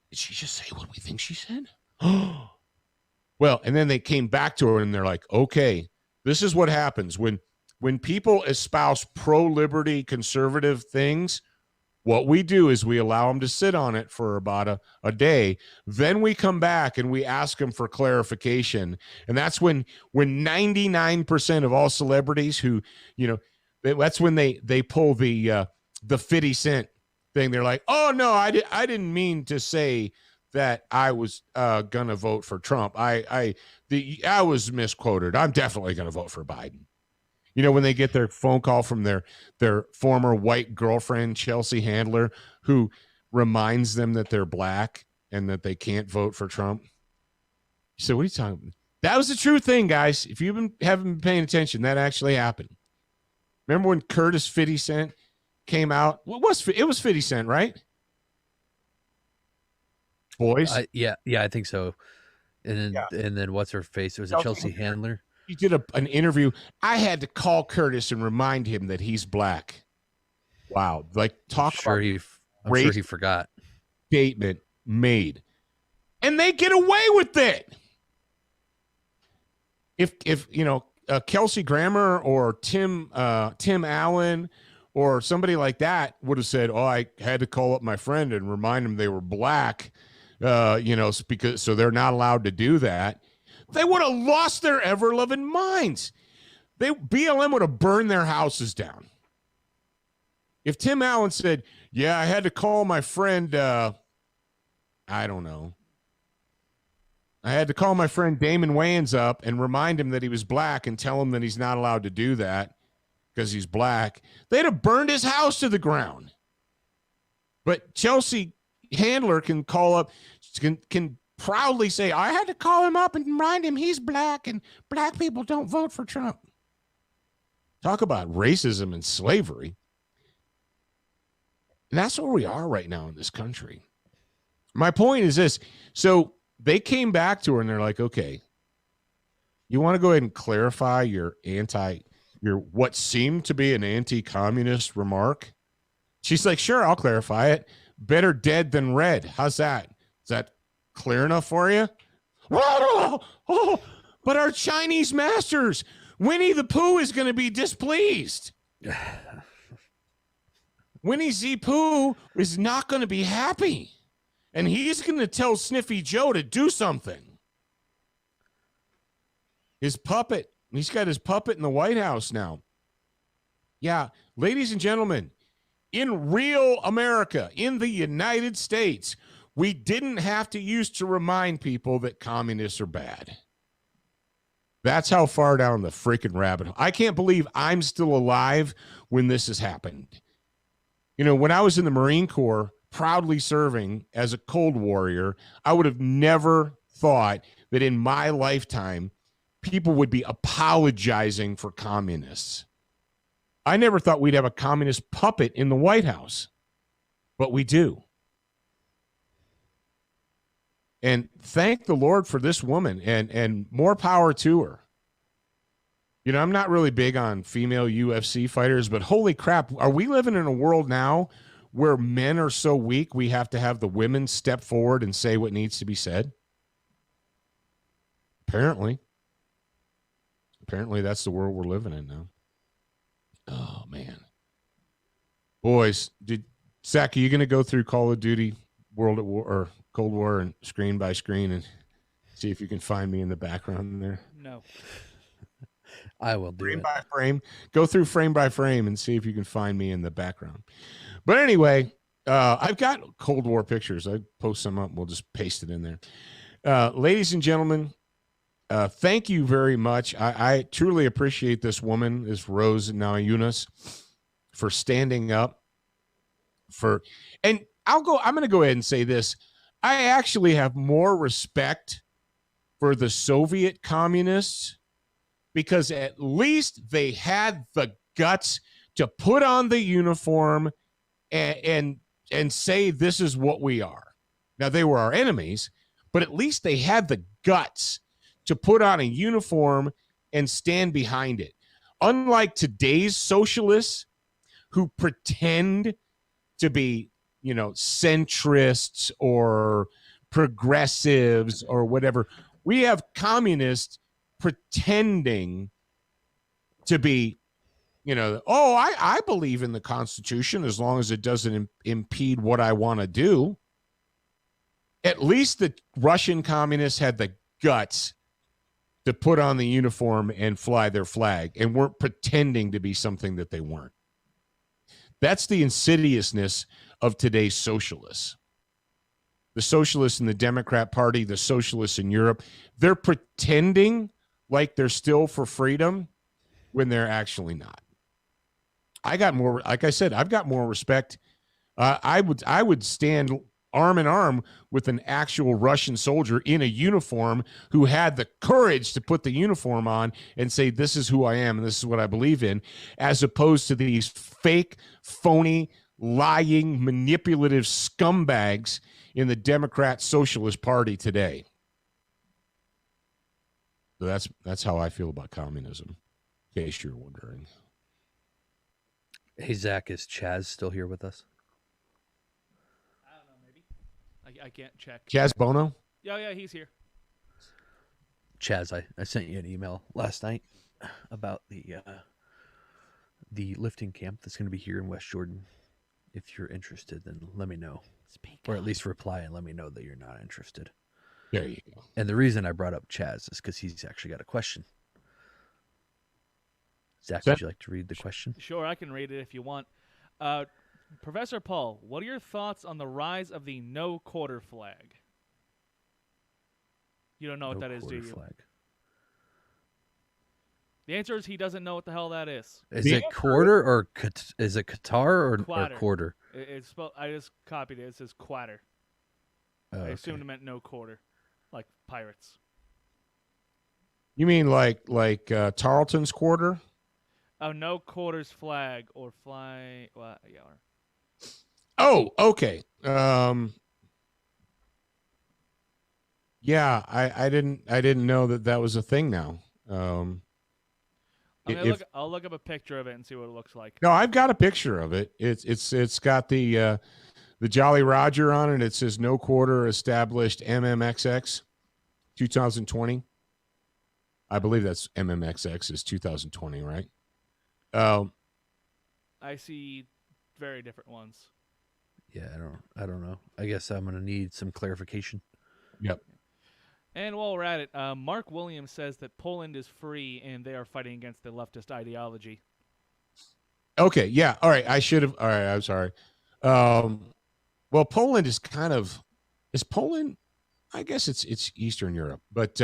did she just say what we think she said? Well, and then they came back to her and they're like, okay, this is what happens when people espouse pro-liberty conservative things. What we do is we allow them to sit on it for about a day. Then we come back and we ask them for clarification. And that's when 99% of all celebrities who, that's when they pull the 50 Cent thing. They're like, oh, no, I didn't mean to say that I was going to vote for Trump. I was misquoted. I'm definitely going to vote for Biden. When they get their phone call from their former white girlfriend, Chelsea Handler, who reminds them that they're black and that they can't vote for Trump. You say, what are you talking about? That was the true thing, guys. If you haven't been paying attention, that actually happened. Remember when Curtis 50 Cent came out? It was 50 Cent, right? Boys? Yeah, I think so. And then what's her face? Was it Chelsea Handler? He did an interview. I had to call Curtis and remind him that he's black. Wow. Like, I'm sure he forgot. Statement made. And they get away with it. If Kelsey Grammer or Tim Allen or somebody like that would have said, oh, I had to call up my friend and remind them they were black, because so they're not allowed to do that. They would have lost their ever-loving minds. BLM would have burned their houses down. If Tim Allen said, yeah, I had to call my friend, I don't know. I had to call my friend Damon Wayans up and remind him that he was black and tell him that he's not allowed to do that because he's black, they'd have burned his house to the ground. But Chelsea Handler can call up, can proudly say, I had to call him up and remind him he's black and black people don't vote for Trump. Talk about racism and slavery. And that's where we are right now in this country. My point is this. So they came back to her and they're like, okay, you want to go ahead and clarify your what seemed to be an anti-communist remark? She's like, sure, I'll clarify it. Better dead than red. How's that? Is that clear enough for you? Oh, but our Chinese masters, Winnie the Pooh is going to be displeased. Winnie the Pooh is not going to be happy. And he's going to tell Sniffy Joe to do something. His puppet. He's got his puppet in the White House now. Yeah, ladies and gentlemen, in real America, in the United States, we didn't have to use to remind people that communists are bad. That's how far down the freaking rabbit hole. I can't believe I'm still alive when this has happened. When I was in the Marine Corps, proudly serving as a Cold Warrior, I would have never thought that in my lifetime, people would be apologizing for communists. I never thought we'd have a communist puppet in the White House, but we do. And thank the Lord for this woman and more power to her. I'm not really big on female UFC fighters, but holy crap, are we living in a world now where men are so weak we have to have the women step forward and say what needs to be said? Apparently that's the world we're living in now. Oh, man. Boys, Zach, are you going to go through Call of Duty World at War or Cold War and screen by screen and see if you can find me in the background there? No. I will do frame by frame. Go through frame by frame and see if you can find me in the background. But anyway, I've got Cold War pictures. I post some up. We'll just paste it in there. Ladies and gentlemen, thank you very much. I truly appreciate this woman, this Rose Namajunas, for standing up and I'm going to go ahead and say this. I actually have more respect for the Soviet communists because at least they had the guts to put on the uniform and say this is what we are. Now, they were our enemies, but at least they had the guts to put on a uniform and stand behind it. Unlike today's socialists who pretend to be, centrists or progressives or whatever. We have communists pretending to be, I believe in the Constitution as long as it doesn't impede what I want to do. At least the Russian communists had the guts to put on the uniform and fly their flag and weren't pretending to be something that they weren't. That's the insidiousness of today's socialists. The socialists in the Democrat Party, the socialists in Europe, they're pretending like they're still for freedom when they're actually not. I've got more respect. I would stand arm in arm with an actual Russian soldier in a uniform who had the courage to put the uniform on and say, this is who I am and this is what I believe in, as opposed to these fake, phony, lying, manipulative scumbags in the Democrat Socialist Party today. So that's how I feel about communism, in case you're wondering. Hey, Zach, is Chaz still here with us? I don't know, maybe. I can't check. Chaz Bono? Yeah, he's here. Chaz, I sent you an email last night about the lifting camp that's going to be here in West Jordan. If you're interested, then let me know. Or at least reply and let me know that you're not interested. There you go. And the reason I brought up Chaz is because he's actually got a question. Zach, would you like to read the question? Sure, I can read it if you want. Professor Paul, what are your thoughts on the rise of the no quarter flag? You don't know what that is, do you? Flag. The answer is he doesn't know what the hell that is. Is it quarter or is it Qatar or quarter? It's spelled. I just copied it. It says quatter. Oh, I assumed it meant no quarter, like pirates. You mean like Tarleton's quarter? Oh, no quarters flag or fly. Well, yeah. Oh, okay. Yeah, I didn't know that was a thing now. I'll look up a picture of it and see what it looks like. No, I've got a picture of it. It's got the Jolly Roger on it. It says no quarter established MMXX 2020. I believe that's MMXX is 2020, right? I see very different ones. Yeah, I don't know. I guess I'm gonna need some clarification. Yep. And while we're at it, Mark Williams says that Poland is free and they are fighting against the leftist ideology. Okay, yeah. All right, I should have. All right, I'm sorry. Well, Poland is Poland? I guess it's Eastern Europe, but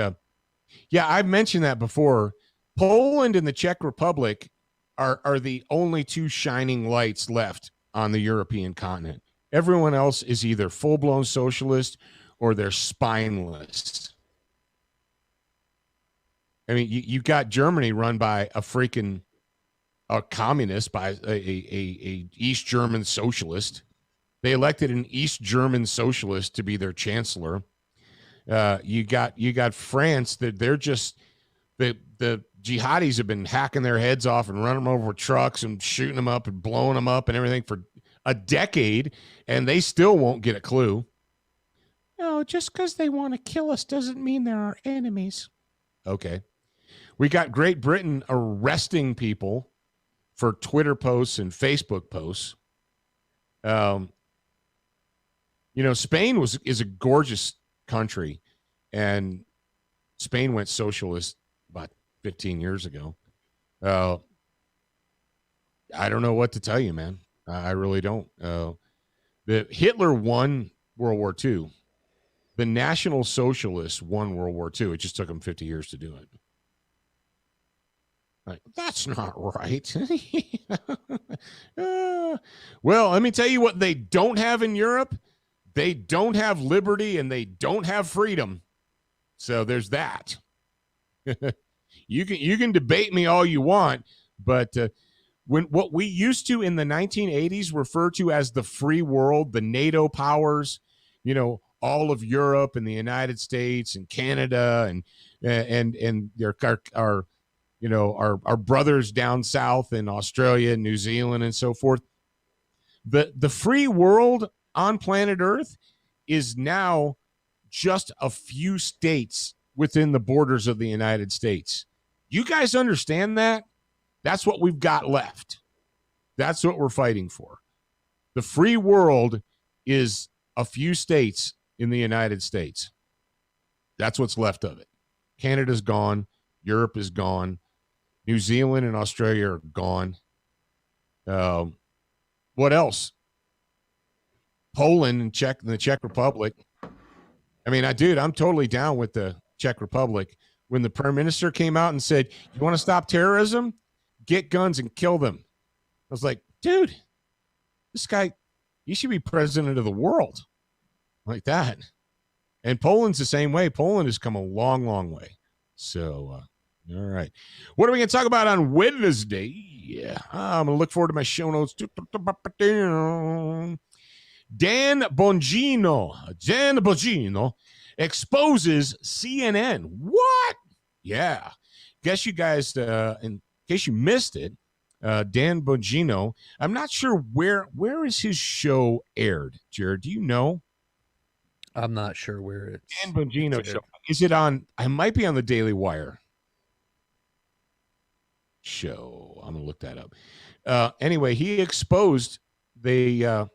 yeah, I've mentioned that before. Poland and the Czech Republic are the only two shining lights left on the European continent. Everyone else is either full-blown socialist or they're spineless. I mean, you got Germany run by a communist, by a East German socialist. They elected an East German socialist to be their chancellor. You got France that they're just the jihadis have been hacking their heads off and running them over with trucks and shooting them up and blowing them up and everything for a decade, and they still won't get a clue. No, just because they want to kill us doesn't mean they're our enemies. Okay. We got Great Britain arresting people for Twitter posts and Facebook posts. Spain is a gorgeous country, and Spain went socialist about 15 years ago. I don't know what to tell you, man. I really don't. Hitler won World War II. The National Socialists won World War II. It just took them 50 years to do it. Like, that's not right. Well, let me tell you what they don't have in Europe. They don't have liberty and they don't have freedom. So there's that. You can debate me all you want, but when what we used to in the 1980s refer to as the free world, the NATO powers, all of Europe and the United States and Canada and our brothers down south in Australia and New Zealand and so forth. The free world on planet Earth is now just a few states within the borders of the United States. You guys understand that? That's what we've got left. That's what we're fighting for. The free world is a few states in the United States. That's what's left of it. Canada's gone. Europe is gone. New Zealand and Australia are gone. What else? Poland and the Czech Republic. I mean, I'm totally down with the Czech Republic. When the prime minister came out and said, you want to stop terrorism? Get guns and kill them. I was like, dude, this guy, he should be president of the world like that. And Poland's the same way. Poland has come a long, long way. So, all right. What are we going to talk about on Wednesday? Yeah, I'm going to look forward to my show notes. Dan Bongino exposes CNN. What? Yeah. Guess you guys, in case you missed it, Dan Bongino, I'm not sure where is his show aired, Jared? Do you know? I'm not sure where it's. Dan Bongino show. Is it on? I might be on the Daily Wire show. I'm gonna look that up. Anyway, he exposed the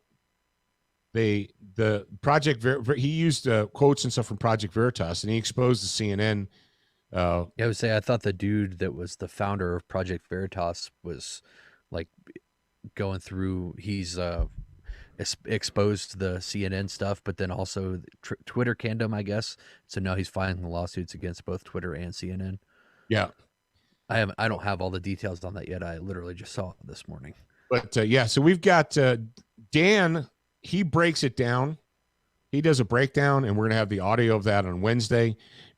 Project. He used quotes and stuff from Project Veritas, and he exposed the CNN. I would say I thought the dude that was the founder of Project Veritas was like going through. He's exposed the CNN stuff, but then also Twitter canned him, I guess. So now he's filing lawsuits against both Twitter and CNN. Yeah, I don't have all the details on that yet. I literally just saw it this morning. But yeah, so we've got Dan. He breaks it down. He does a breakdown, and we're going to have the audio of that on Wednesday.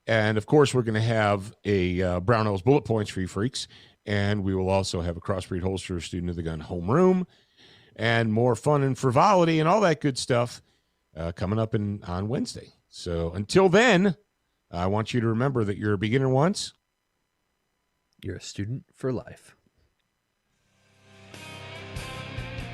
And of course, we're going to have a Brownell's Bullet Points for you freaks. And we will also have a Crossbreed Holster Student of the Gun homeroom and more fun and frivolity and all that good stuff coming up on Wednesday. So until then, I want you to remember that you're a beginner once. You're a student for life.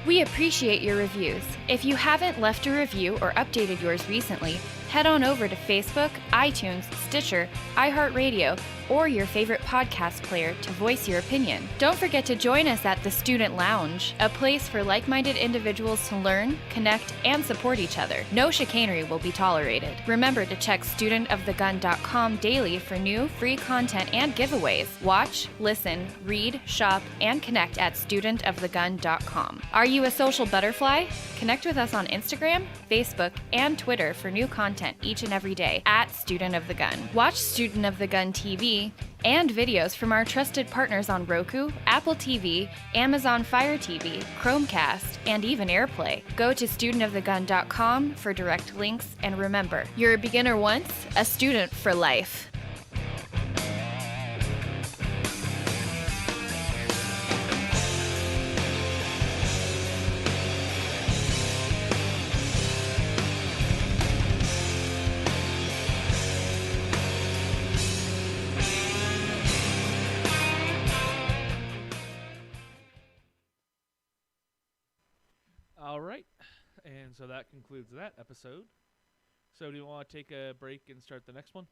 We appreciate your reviews. If you haven't left a review or updated yours recently, head on over to Facebook, iTunes, Stitcher, iHeartRadio, or your favorite podcast player to voice your opinion. Don't forget to join us at the Student Lounge, a place for like-minded individuals to learn, connect, and support each other. No chicanery will be tolerated. Remember to check studentofthegun.com daily for new, free content and giveaways. Watch, listen, read, shop, and connect at studentofthegun.com. Are you a social butterfly? Connect with us on Instagram, Facebook, and Twitter for new content each and every day at Student of the Gun. Watch Student of the Gun TV and videos from our trusted partners on Roku, Apple TV, Amazon Fire TV, Chromecast, and even AirPlay. Go to studentofthegun.com for direct links, and remember, you're a beginner once, a student for life. All right, and so that concludes that episode. So do you want to take a break and start the next one?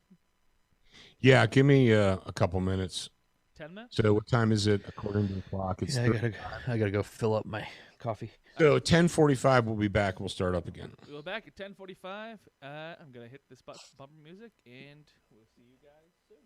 Yeah, give me a couple minutes. 10 minutes? So what time is it according to the clock? It's I gotta go fill up my coffee. So 10:45 we'll be back. We'll start up again. We'll be back at 10:45. I'm going to hit this bumper music, and we'll see you guys soon.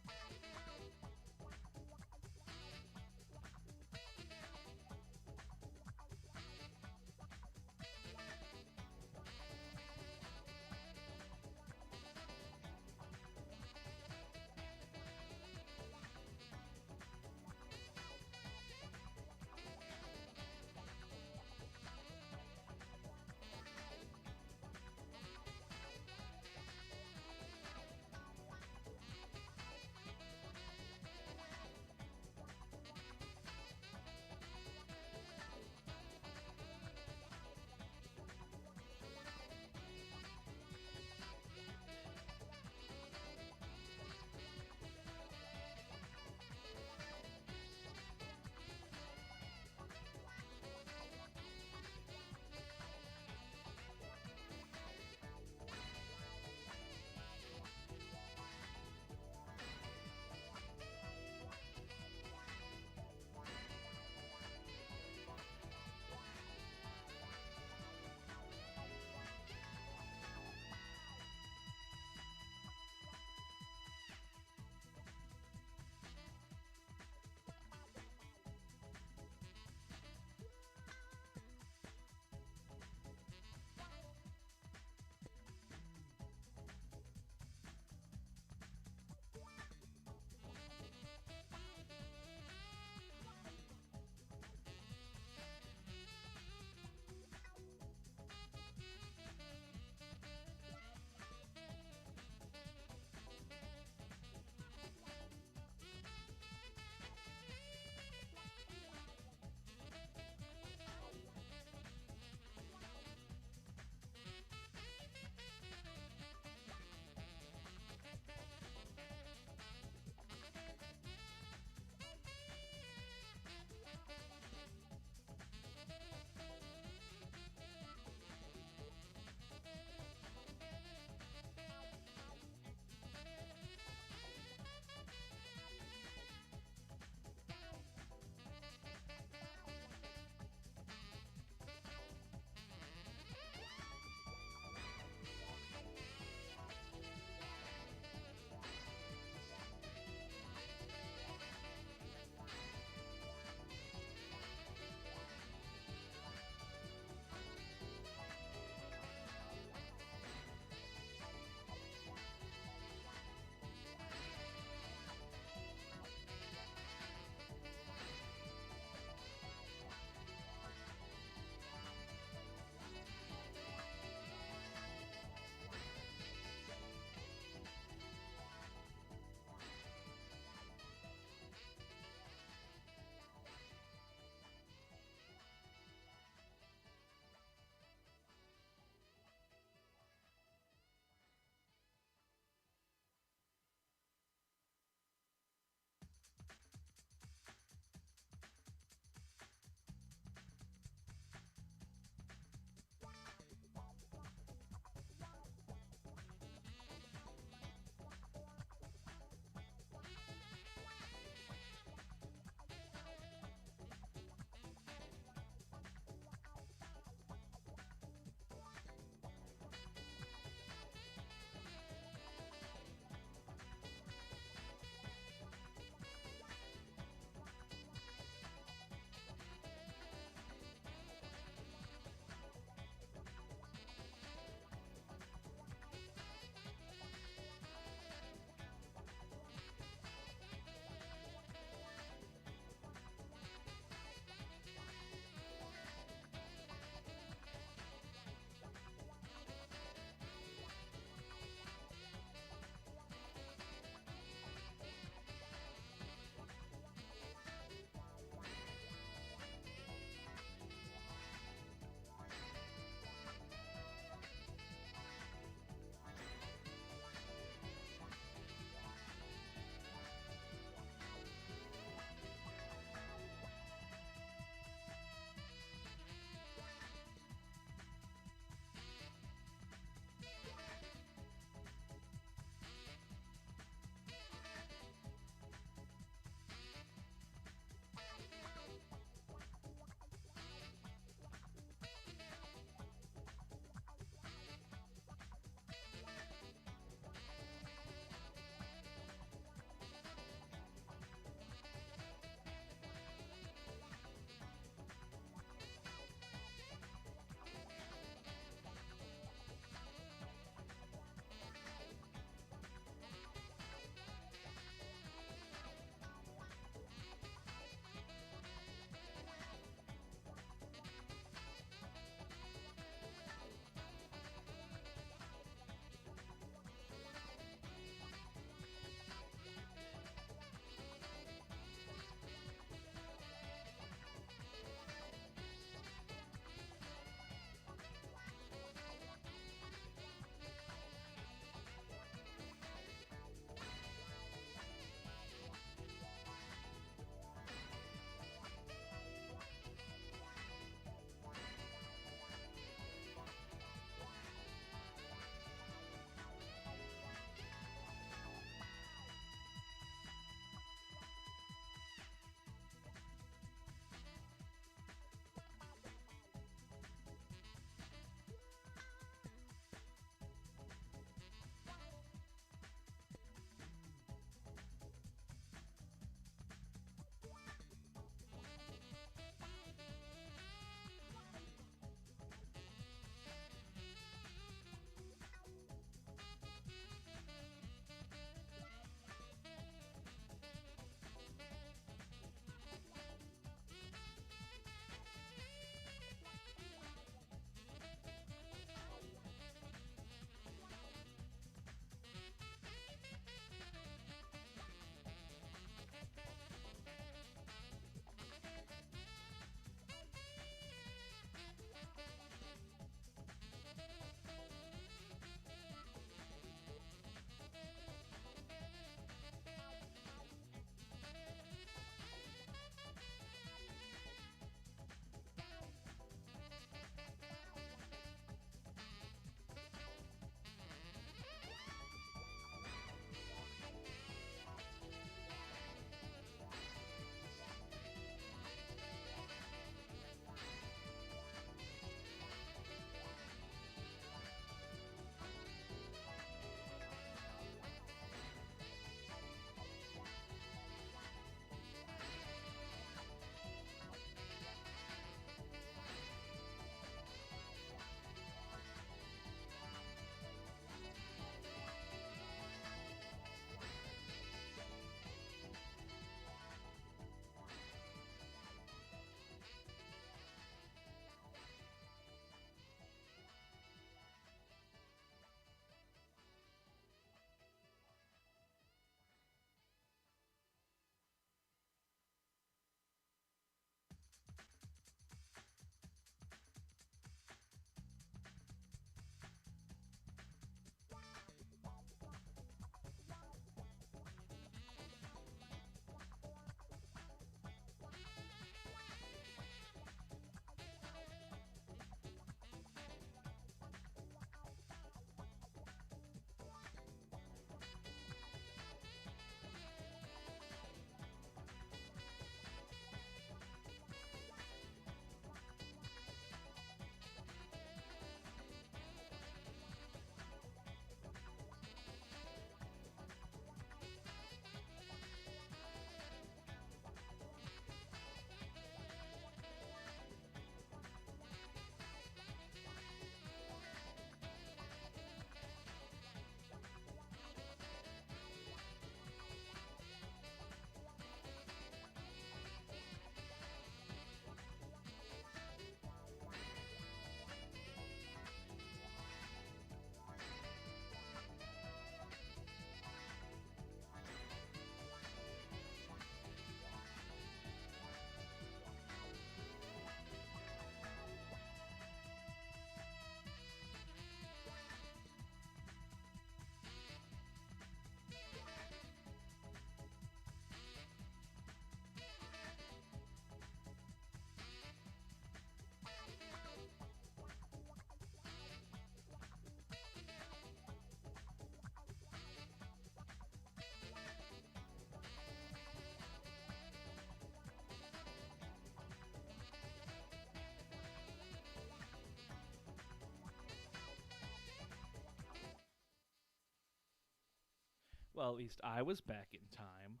Well, at least I was back in time.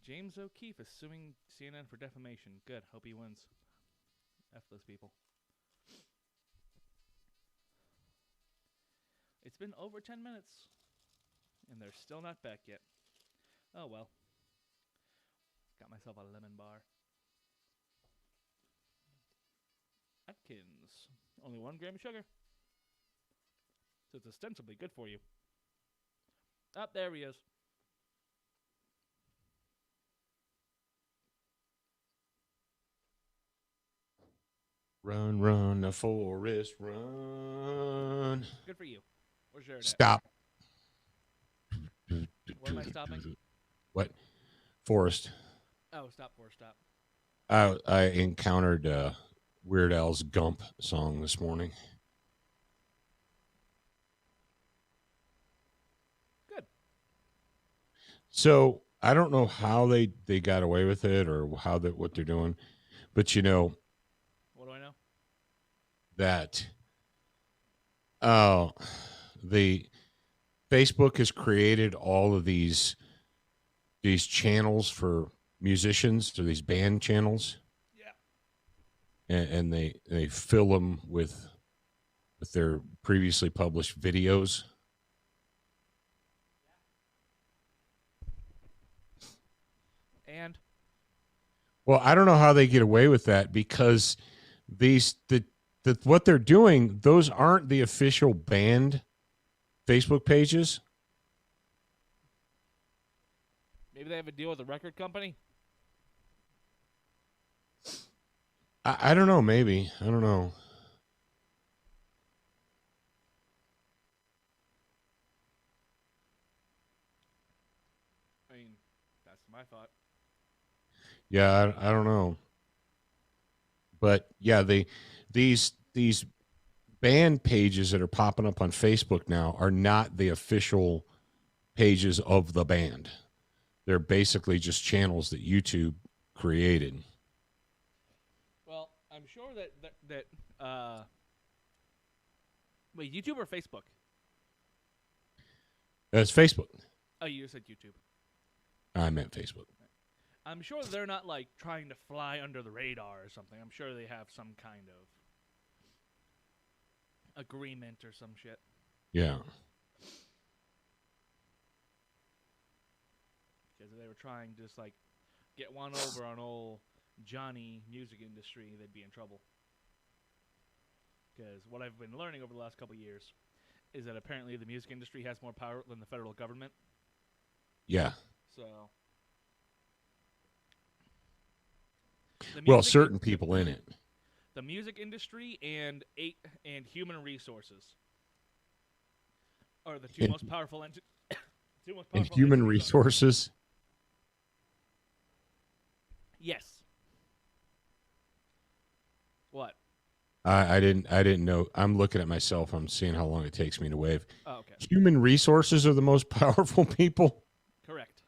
James O'Keefe is suing CNN for defamation. Good. Hope he wins. F those people. It's been over 10 minutes, and they're still not back yet. Oh, well. Got myself a lemon bar. Atkins. Only 1 gram of sugar. So it's ostensibly good for you. Up there he is. Run, run, the forest, run. Good for you. Where's Jared at? Stop. Where am I stopping? What? Forest. Oh, stop, forest, stop. I encountered Weird Al's Gump song this morning. Good. So I don't know how they got away with it or what they're doing, but you know What do I know? that the Facebook has created all of these channels for musicians, or these band channels. Yeah. And they fill them with their previously published videos. And Well, I don't know how they get away with that, because what they're doing, those aren't the official band Facebook pages. maybe they have a deal with a record company? I don't know. Maybe. I don't know. I mean, that's my thought. Yeah, I don't know. But yeah, these band pages that are popping up on Facebook now are not the official pages of the band. They're basically just channels that YouTube created. Well, I'm sure that wait, YouTube or Facebook? That's Facebook. Oh, you just said YouTube. I meant Facebook. I'm sure they're not like trying to fly under the radar or something. I'm sure they have some kind of agreement or some shit. Yeah. Because if they were trying to just like get one over on old Johnny music industry, they'd be in trouble. Because what I've been learning over the last couple of years is that apparently the music industry has more power than the federal government. Yeah. So, Well, certain people in it. The music industry and human resources are the two most powerful entities. And human resources. Yes. What? I didn't know. I'm looking at myself. I'm seeing how long it takes me to wave. Oh, okay. Human resources are the most powerful people. Correct.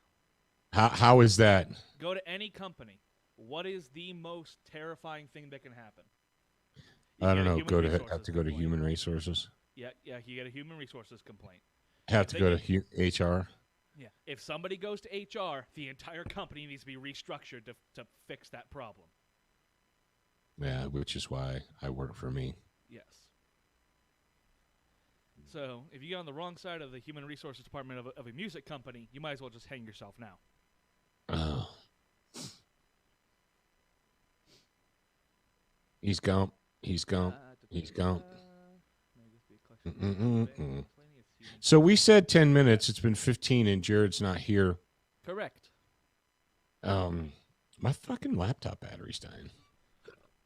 How is that? Go to any company. What is the most terrifying thing that can happen? I don't know. Have to go to human resources. Yeah. You get a human resources complaint. Have to go to HR. Yeah. If somebody goes to HR, the entire company needs to be restructured to fix that problem. Yeah, which is why I work for me. Yes. So if you get on the wrong side of the human resources department of a music company, you might as well just hang yourself now. Oh. He's gone. He's gone. He's gone. So we said 10 minutes. It's been 15 and Jared's not here. Correct. My fucking laptop battery's dying.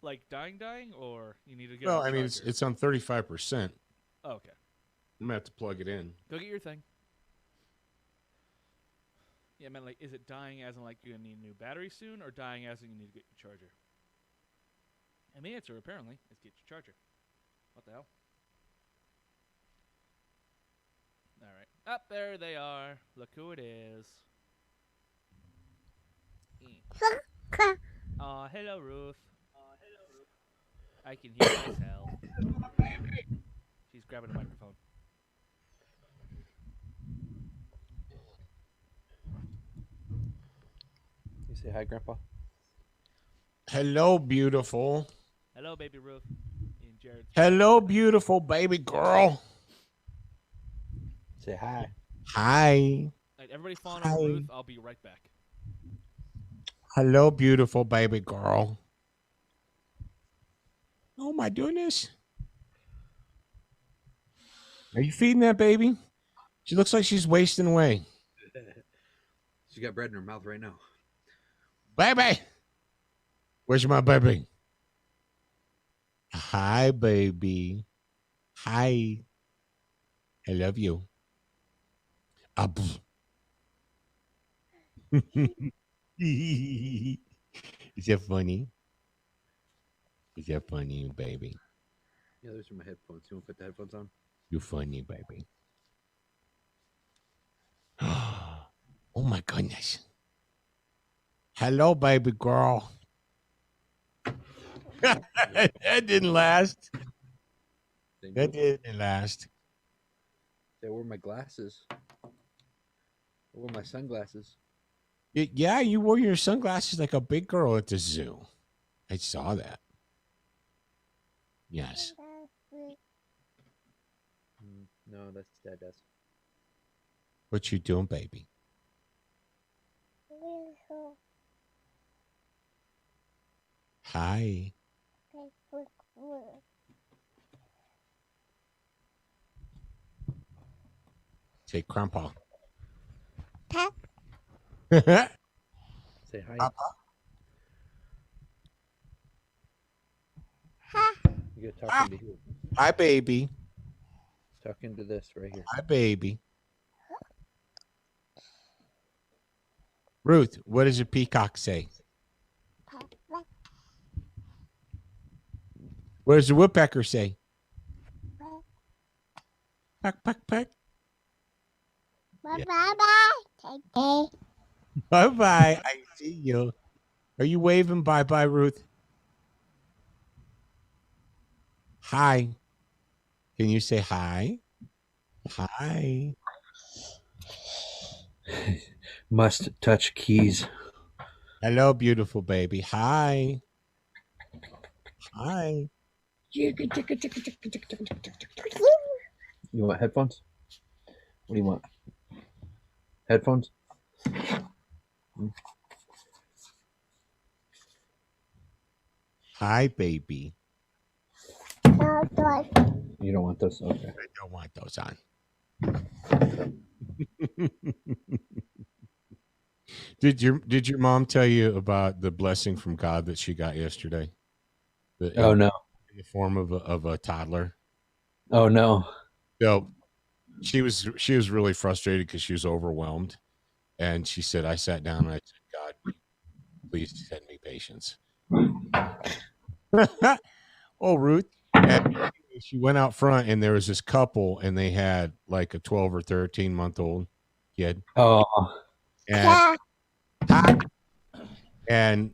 Like dying, or you need to get. Well, I mean, it's on 35%. Oh, okay. I'm gonna have to plug it in. Go get your thing. Yeah, man. Like, is it dying as in like you're gonna need a new battery soon, or dying as in you need to get your charger? And the answer apparently is get your charger. What the hell? All right, up there they are. Look who it is. Aw, hello, Ruth. I can hear myself. She's grabbing a microphone. Say hi, Grandpa. Hello, beautiful. Hello, baby Ruth. In Jared's. Hello, beautiful baby girl. Say hi. Hi. Alright, everybody phone Hi. on Ruth. I'll be right back. Hello, beautiful baby girl. Oh, my goodness. Are you feeding that baby? She looks like she's wasting away. She's got bread in her mouth right now. Baby. Where's my baby? Hi, baby. Hi. I love you. Is that funny? Is that funny, baby? Yeah, those are my headphones. You want to put the headphones on? You funny, baby. Oh my goodness. Hello, baby girl. That didn't last. That didn't last. I wore my glasses. I wore my sunglasses. Yeah, you wore your sunglasses like a big girl at the zoo. I saw that. Yes. No, that's Dad does. What you doing, baby? Hi. Say grandpa. Say hi. Papa. You gotta talk into here. Hi, baby. Talk into this right here. Hi, baby. Ruth, what does a peacock say? What does a woodpecker say? Peck, peck, peck. Bye-bye. Bye-bye. I see you. Are you waving bye-bye, Ruth? Hi. Can you say hi? Hi. Must touch keys. Hello, beautiful baby. Hi. Hi. You want headphones? What do you want? Headphones? Hi, baby. You don't want those? Okay. I don't want those on. Did your mom tell you about the blessing from God that she got yesterday? Oh no. In the form of a toddler. Oh no. So she was really frustrated because she was overwhelmed, and she said, "I sat down and I said, God, please send me patience." Oh, Ruth. And she went out front, and there was this couple, and they had like a 12 or 13-month-old kid. Oh. And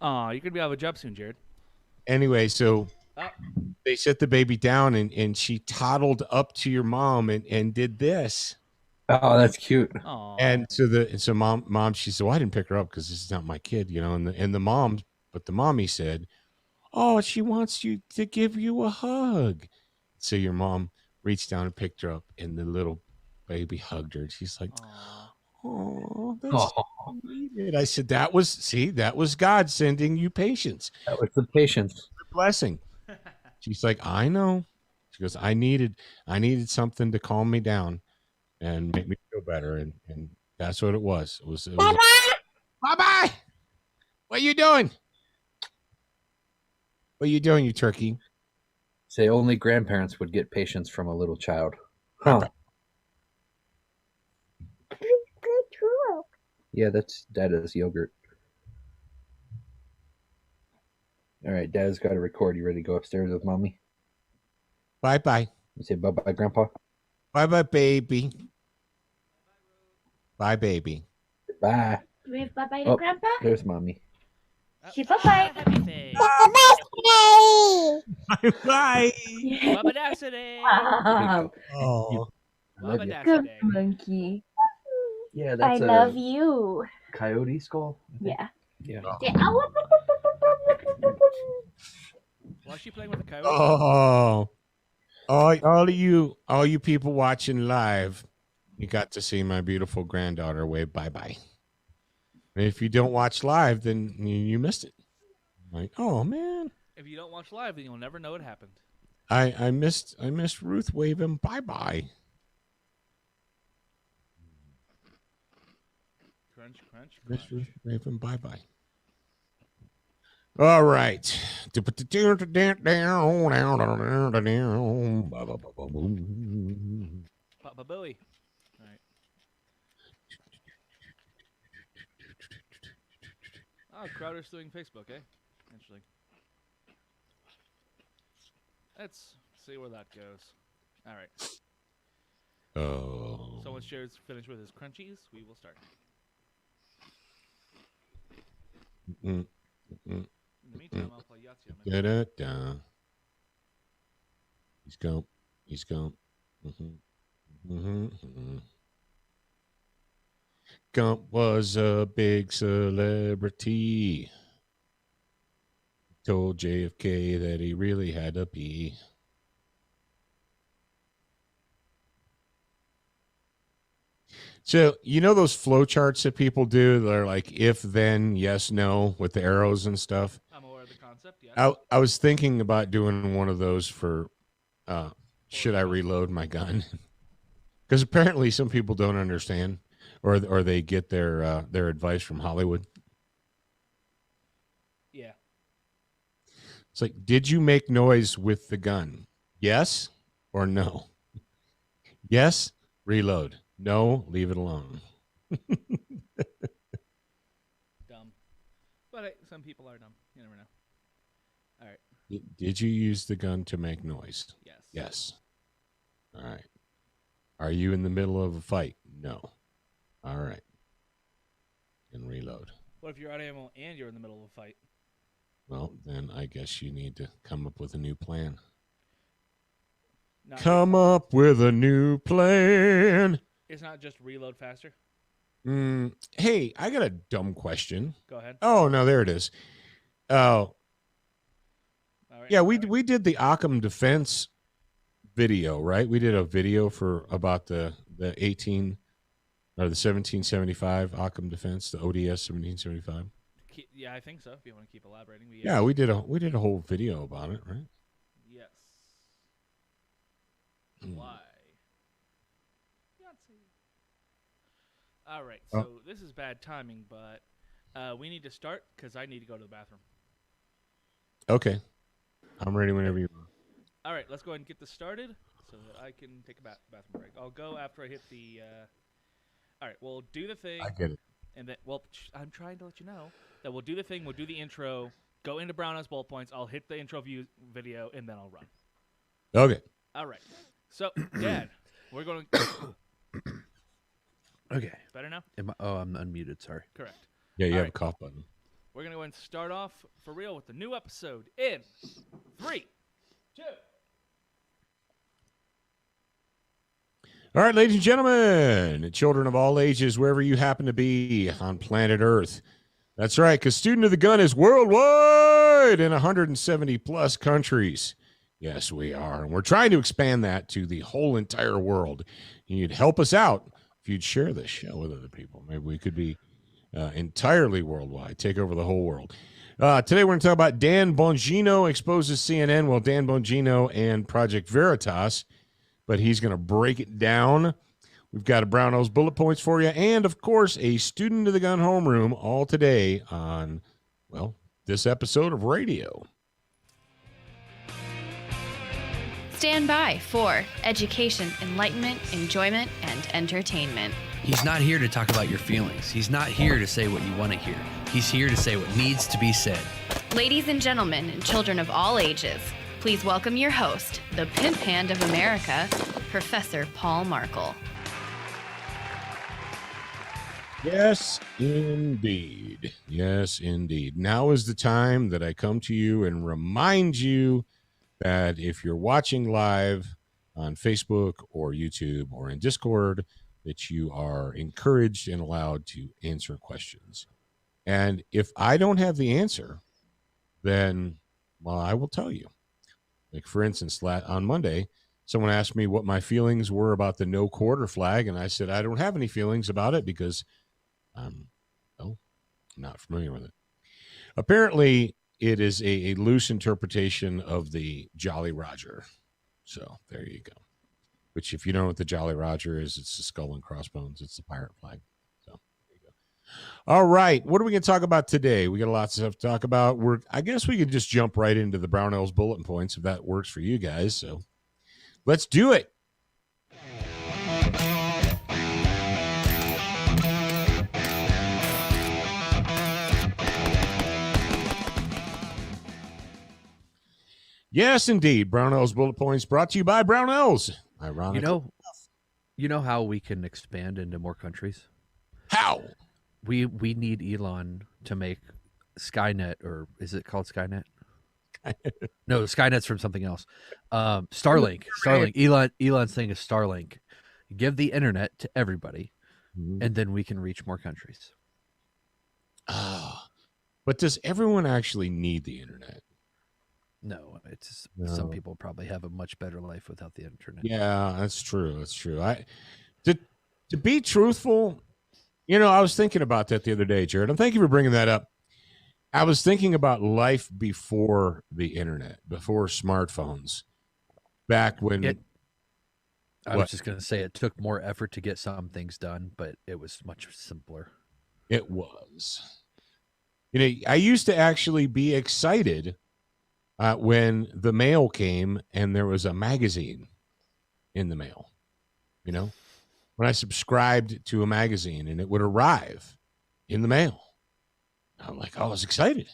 Oh, you're gonna be out of a job soon, Jared. anyway, so they set the baby down, and she toddled up to your mom and did this. Oh, that's cute. Aw. And so mom, she said, "Well, I didn't pick her up because this is not my kid, you know." And the mommy said, "Oh, she wants you to give you a hug." So your mom reached down and picked her up, and the little baby hugged her. She's like, "Oh, that's sweet." I said, "That was God sending you patience, That was the patience. blessing." She's like, "I know." She goes, "I needed something to calm me down and make me feel better," and that's what it was. It was bye-bye. What are you doing? What are you doing, you turkey? Say only grandparents would get patience from a little child. Huh. Yeah, that's Dada's yogurt. All right, Dada's got to record. You ready to go upstairs with Mommy? Bye-bye. You say bye-bye, Grandpa? Bye-bye, baby. Bye, baby. Bye. Do we have bye-bye Oh, to Grandpa? There's Mommy. Say bye-bye. Happy face. Bye-bye. Baba Dassity. Wow. Oh. I love Baba you. Good Dassity. monkey. Yeah, I that's love a you. coyote skull. I think. Yeah. Yeah. Yeah. Oh, Why is she playing with a coyote? Oh, all you people watching live, you got to see my beautiful granddaughter wave bye-bye. And if you don't watch live, then you missed it. Like, oh man, If you don't watch live, then you'll never know it happened. I missed Ruth waving bye-bye. Crunch, crunch, Missed crunch. Ruth waving bye-bye. All right. Papa Bowie. All right. Oh, Crowder's doing Facebook, eh? Interesting. Let's see where that goes. All right. Oh. So once Jared's finished with his crunchies, we will start. Mm, In the meantime, I'll play Yahtzee on my da, da, da. He's gone. He's gone. Gump was a big celebrity. Told JFK that he really had to pee. So, you know those flow charts that people do? They're like if, then, yes, no, with the arrows and stuff. I'm aware of the concept, yes. I was thinking about doing one of those for should I reload my gun? Because apparently some people don't understand, or they get their advice from Hollywood. Yeah. It's like, did you make noise with the gun? Yes or no? Yes, reload. No, leave it alone. Dumb. But hey, some people are dumb. You never know. All right. Did you use the gun to make noise? Yes. Yes. All right. Are you in the middle of a fight? No. All right. And reload. What if you're out of ammo and you're in the middle of a fight? Well, then I guess you need to come up with a new plan. Not Come up with a new plan. It's not just reload faster. Hey, I got a dumb question. Go ahead. Oh, no, there it is. Oh, All right. yeah, All we right. did the Occam defense video, right? We did a video for about the 18 or the 1775 Occam defense, the ODS 1775. Yeah, I think so. If you want to keep elaborating. But Yeah, we did a whole video about it, right? Yes. Why? Yahtzee. All right. So this is bad timing, but we need to start because I need to go to the bathroom. Okay. I'm ready whenever you are. All right. Let's go ahead and get this started so that I can take a bathroom break. I'll go after I hit the. All right. We'll do the thing. I get it. And then, well, I'm trying to let you know that we'll do the thing. We'll do the intro. Go into Brownhouse bullet points. I'll hit the intro video, and then I'll run. Okay. All right. So, Dad, we're going. Okay. Better now? I'm unmuted. Sorry. Correct. Yeah, you All have right. a cough button. We're going to go and start off for real with the new episode in 3, 2. All right, ladies and gentlemen, children of all ages, wherever you happen to be on planet Earth. That's right, because Student of the Gun is worldwide in 170 plus countries. Yes, we are. And we're trying to expand that to the whole entire world. You'd help us out if you'd share this show with other people. Maybe we could be entirely worldwide, take over the whole world. Today we're going to talk about Dan Bongino exposes CNN. Well, Dan Bongino and Project Veritas, but he's going to break it down. We've got a Brownell's bullet points for you, and of course, a Student of the Gun homeroom all today on, well, this episode of radio. Stand by for education, enlightenment, enjoyment, and entertainment. He's not here to talk about your feelings. He's not here to say what you want to hear. He's here to say what needs to be said. Ladies and gentlemen, and children of all ages, please welcome your host, the pimp hand of America, Professor Paul Markle. Yes, indeed. Yes, indeed. Now is the time that I come to you and remind you that if you're watching live on Facebook or YouTube or in Discord, that you are encouraged and allowed to answer questions. And if I don't have the answer, then, well, I will tell you. Like, for instance, on Monday, someone asked me what my feelings were about the no quarter flag, and I said I don't have any feelings about it because I'm not familiar with it. Apparently, it is a loose interpretation of the Jolly Roger. So there you go. Which, if you know what the Jolly Roger is, it's the skull and crossbones. It's the pirate flag. So there you go. All right. What are we going to talk about today? We got lots of stuff to talk about. I guess we could just jump right into the Brownells bulletin points if that works for you guys. So let's do it. Yes, indeed. Brownells bullet points brought to you by Brownells. Ironically, you know how we can expand into more countries? How? We need Elon to make Skynet, or is it called Skynet? No, Skynet's from something else. Starlink. Elon's thing is Starlink. Give the internet to everybody, and then we can reach more countries. But does everyone actually need the internet? No, some people probably have a much better life without the internet. Yeah, that's true. That's true. To be truthful, I was thinking about that the other day, Jared. And thank you for bringing that up. I was thinking about life before the internet, before smartphones, back when. I was just going to say it took more effort to get some things done, but it was much simpler. It was. I used to actually be excited when the mail came and there was a magazine in the mail. When I subscribed to a magazine and it would arrive in the mail, I'm like, I was excited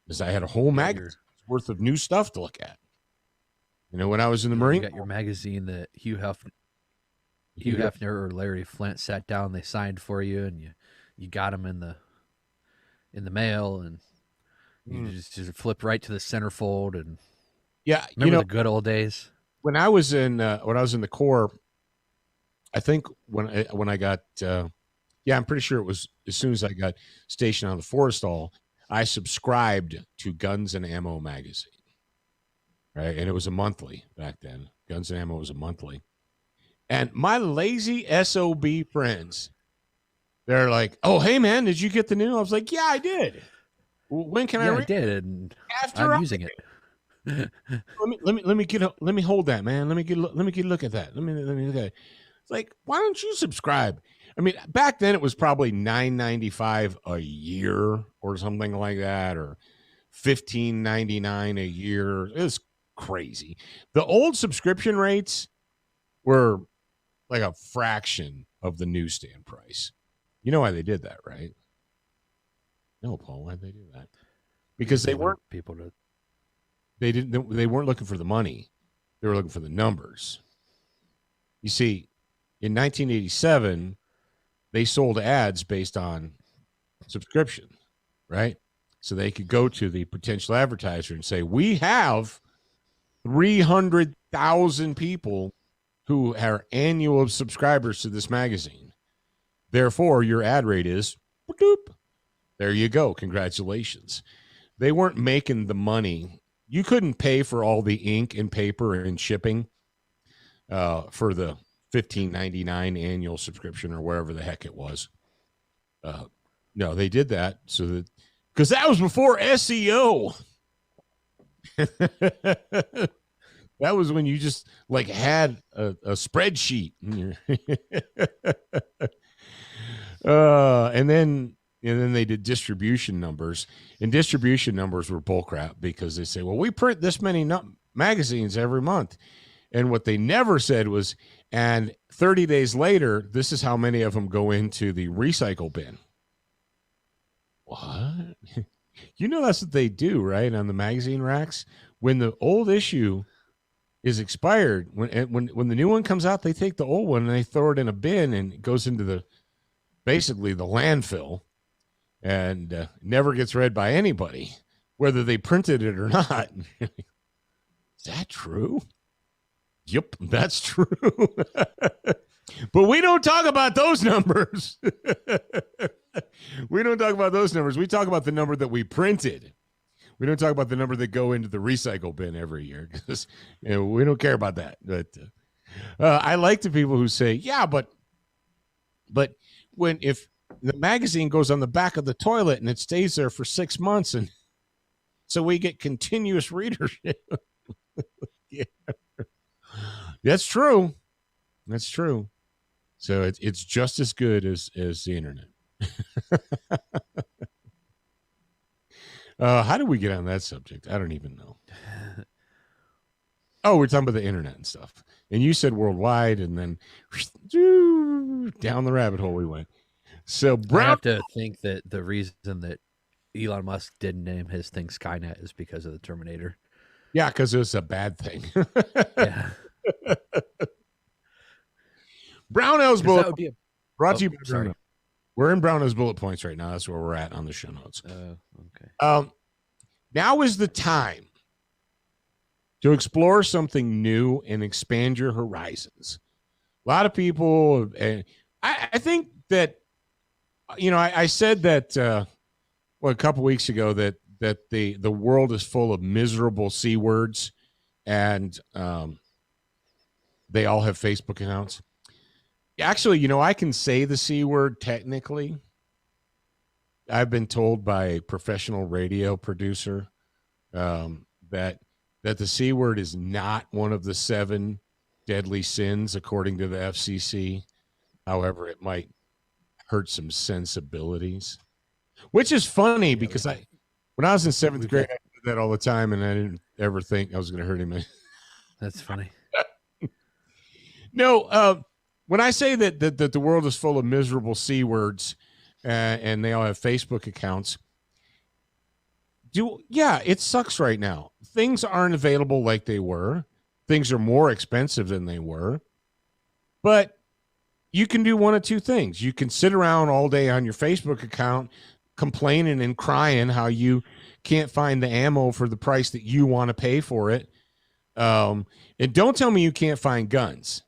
because I had a whole magazine worth of new stuff to look at. When I was in the Marine Corps, you got your magazine that Hugh Hefner or Larry Flint sat down, they signed for you, and you got them in the mail, and you just flip right to the centerfold. And remember the good old days. When I was in the Corps, I think when I got I'm pretty sure it was as soon as I got stationed on the Forrestal, I subscribed to Guns and Ammo magazine. Right. And it was a monthly back then. Guns and Ammo was a monthly. And my lazy SOB friends, they're like, "Oh, hey man, did you get the new?" I was like, "Yeah, I did." When can I read? I did, and After I'm using it. let me hold that, man. Let me get a look at that. Let me look at it. It's like, why don't you subscribe? I mean, back then it was probably $9.95 a year or something like that, or $15.99 a year. It was crazy. The old subscription rates were like a fraction of the newsstand price. You know why they did that, right? No, Paul, why'd they do that? Because they weren't people to. They weren't looking for the money. They were looking for the numbers. You see, in 1987, they sold ads based on subscription, right? So they could go to the potential advertiser and say, "We have 300,000 people who are annual subscribers to this magazine. Therefore, your ad rate is boop. There you go. Congratulations." They weren't making the money. You couldn't pay for all the ink and paper and shipping for the $15.99 annual subscription or wherever the heck it was. No, they did that so that because that was before SEO. That was when you just like had a spreadsheet. And then they did distribution numbers, and distribution numbers were bullcrap because they say, well, we print this many magazines every month. And what they never said was, and 30 days later, this is how many of them go into the recycle bin. What? That's what they do, right? On the magazine racks. When the old issue is expired, when the new one comes out, they take the old one and they throw it in a bin, and it goes into basically the landfill, and never gets read by anybody, whether they printed it or not. Is that true? Yep, that's true. But we don't talk about those numbers. We don't talk about those numbers. We talk about the number that we printed. We don't talk about the number that go into the recycle bin every year because we don't care about that. But I like the people who say, yeah, but if the magazine goes on the back of the toilet and it stays there for 6 months, and so we get continuous readership. Yeah. That's true. That's true. So it's just as good as the internet. How did we get on that subject? I don't even know. Oh, we're talking about the internet and stuff. And you said worldwide, and then down the rabbit hole we went. So I have to think that the reason that Elon Musk didn't name his thing Skynet is because of the Terminator. Yeah, because it was a bad thing. Yeah. Brownell's bullet That would be brought to you by sorry. Brownell. We're in Brownell's bullet points right now. That's where we're at on the show notes. Okay. Now is the time to explore something new and expand your horizons. A lot of people, and I think that, I said that a couple weeks ago that the world is full of miserable C words, and they all have Facebook accounts. Actually, I can say the C word technically. I've been told by a professional radio producer that the C word is not one of the 7 deadly sins, according to the FCC. However, it might hurt some sensibilities, which is funny because when I was in 7th grade, I did that all the time, and I didn't ever think I was going to hurt him. That's funny. No, when I say that the world is full of miserable C words, and they all have Facebook accounts, it sucks right now. Things aren't available like they were. Things are more expensive than they were. But you can do one of two things. You can sit around all day on your Facebook account complaining and crying how you can't find the ammo for the price that you want to pay for it. And don't tell me you can't find guns,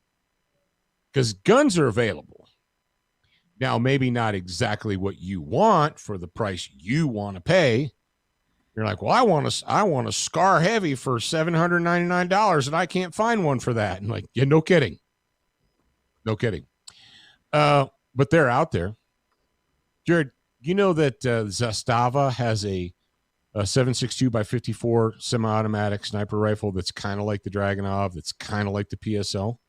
because guns are available. Now, maybe not exactly what you want for the price you want to pay. You're like, well, I want a Scar Heavy for $799, and I can't find one for that. And like, yeah, no kidding. No kidding. But they're out there. Jared, you know that Zastava has a 7.62 by 54 semi-automatic sniper rifle that's kind of like the Dragunov, that's kind of like the PSL.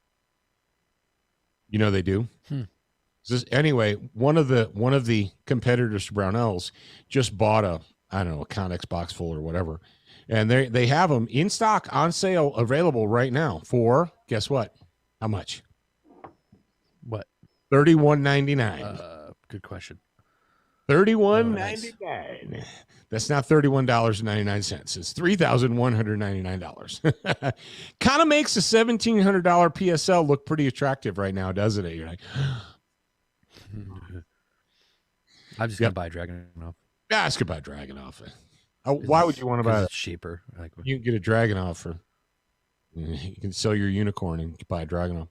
You know they do. Anyway, one of the competitors to Brownells just bought a Connex box full or whatever, and they have them in stock, on sale, available right now for, guess what? How much? What? $31.99. Good question. $31.99. That's not $31.99. It's $3,199. Kind of makes a $1,700 PSL look pretty attractive right now, doesn't it? You're like, I'm just gonna buy Dragunov. ask about Dragunov. Why would you want to buy it? It's cheaper. You can get a Dragunov for. You can sell your unicorn and buy a Dragunov.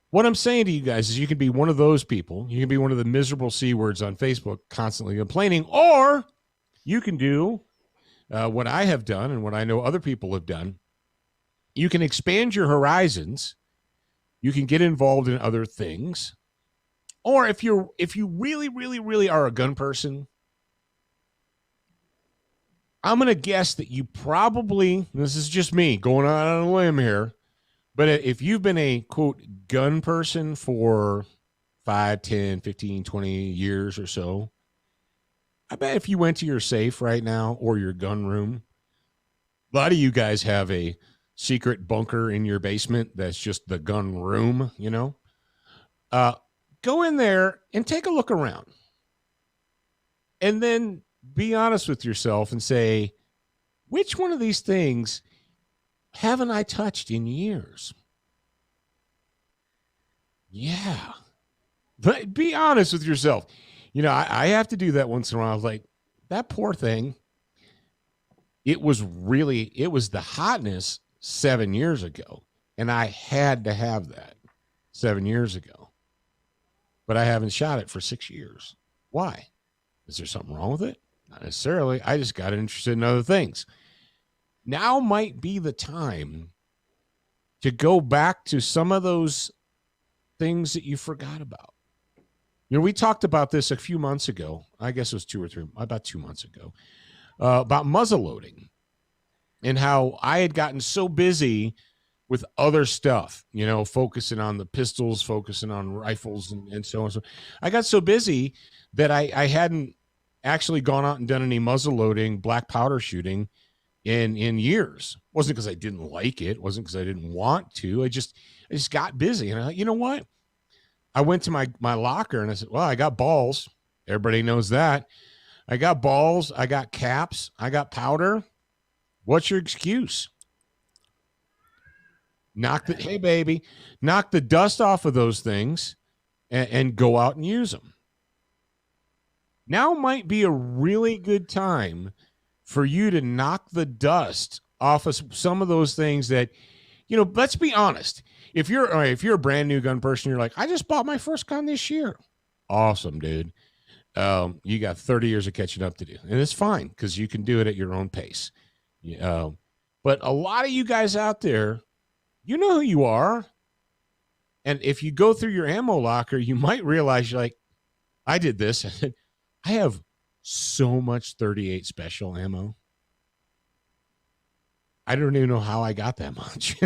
What I'm saying to you guys is you can be one of those people. You can be one of the miserable C words on Facebook constantly complaining, or you can do what I have done and what I know other people have done. You can expand your horizons. You can get involved in other things. Or if you really, really, really are a gun person, I'm going to guess that you probably, this is just me going out on a limb here, but if you've been a, quote, gun person for 5, 10, 15, 20 years or so, I bet if you went to your safe right now or your gun room, a lot of you guys have a secret bunker in your basement that's just the gun room, go in there and take a look around. And then be honest with yourself and say, which one of these things haven't I touched in years? Yeah. But be honest with yourself. I have to do that once in a while. I was like, that poor thing. It was the hotness 7 years ago. And I had to have that 7 years ago. But I haven't shot it for 6 years. Why? Is there something wrong with it? Not necessarily. I just got interested in other things. Now might be the time to go back to some of those things that you forgot about. You know, we talked about this a few months ago. I guess it was about 2 months ago, about muzzle loading and how I had gotten so busy with other stuff, you know, focusing on the pistols, focusing on rifles and so on. So I got so busy that I hadn't actually gone out and done any muzzle loading, black powder shooting in years. It wasn't because I didn't like it. It wasn't because I didn't want to. I just got busy. And I thought, you know what? I went to my locker and I said, well, I got balls. Everybody knows that. I got balls. I got caps. I got powder. What's your excuse? Hey, baby, knock the dust off of those things and go out and use them. Now might be a really good time for you to knock the dust off of some of those things that, you know, let's be honest. If you're a brand new gun person, you're like, I just bought my first gun this year. Awesome, dude. You got 30 years of catching up to do. And it's fine because you can do it at your own pace. But a lot of you guys out there, you know who you are. And if you go through your ammo locker, you might realize you're like, I did this. I have so much 38 special ammo. I don't even know how I got that much.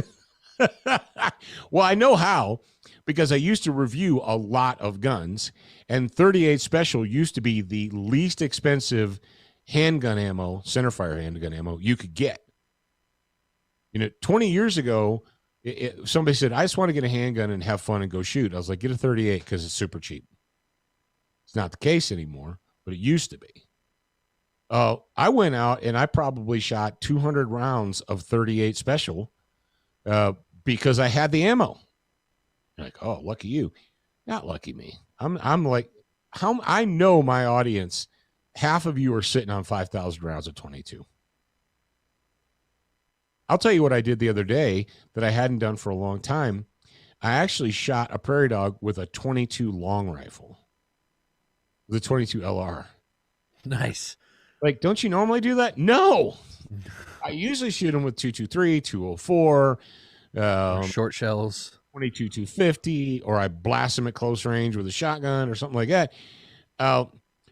Well, I know how, because I used to review a lot of guns, and 38 special used to be the least expensive handgun ammo, centerfire handgun ammo you could get. You know, 20 years ago, somebody said, I just want to get a handgun and have fun and go shoot. I was like, get a 38 because it's super cheap. It's not the case anymore, but it used to be. I went out and I probably shot 200 rounds of 38 special because I had the ammo. You're like, oh, lucky you. Not lucky me. I'm like, I know my audience, half of you are sitting on 5,000 rounds of 22. I'll tell you what I did the other day that I hadn't done for a long time. I actually shot a prairie dog with a 22 long rifle, with a 22 LR. Nice. Like, don't you normally do that? No. I usually shoot them with 223, 204, short shells, 22 250, or I blast them at close range with a shotgun or something like that.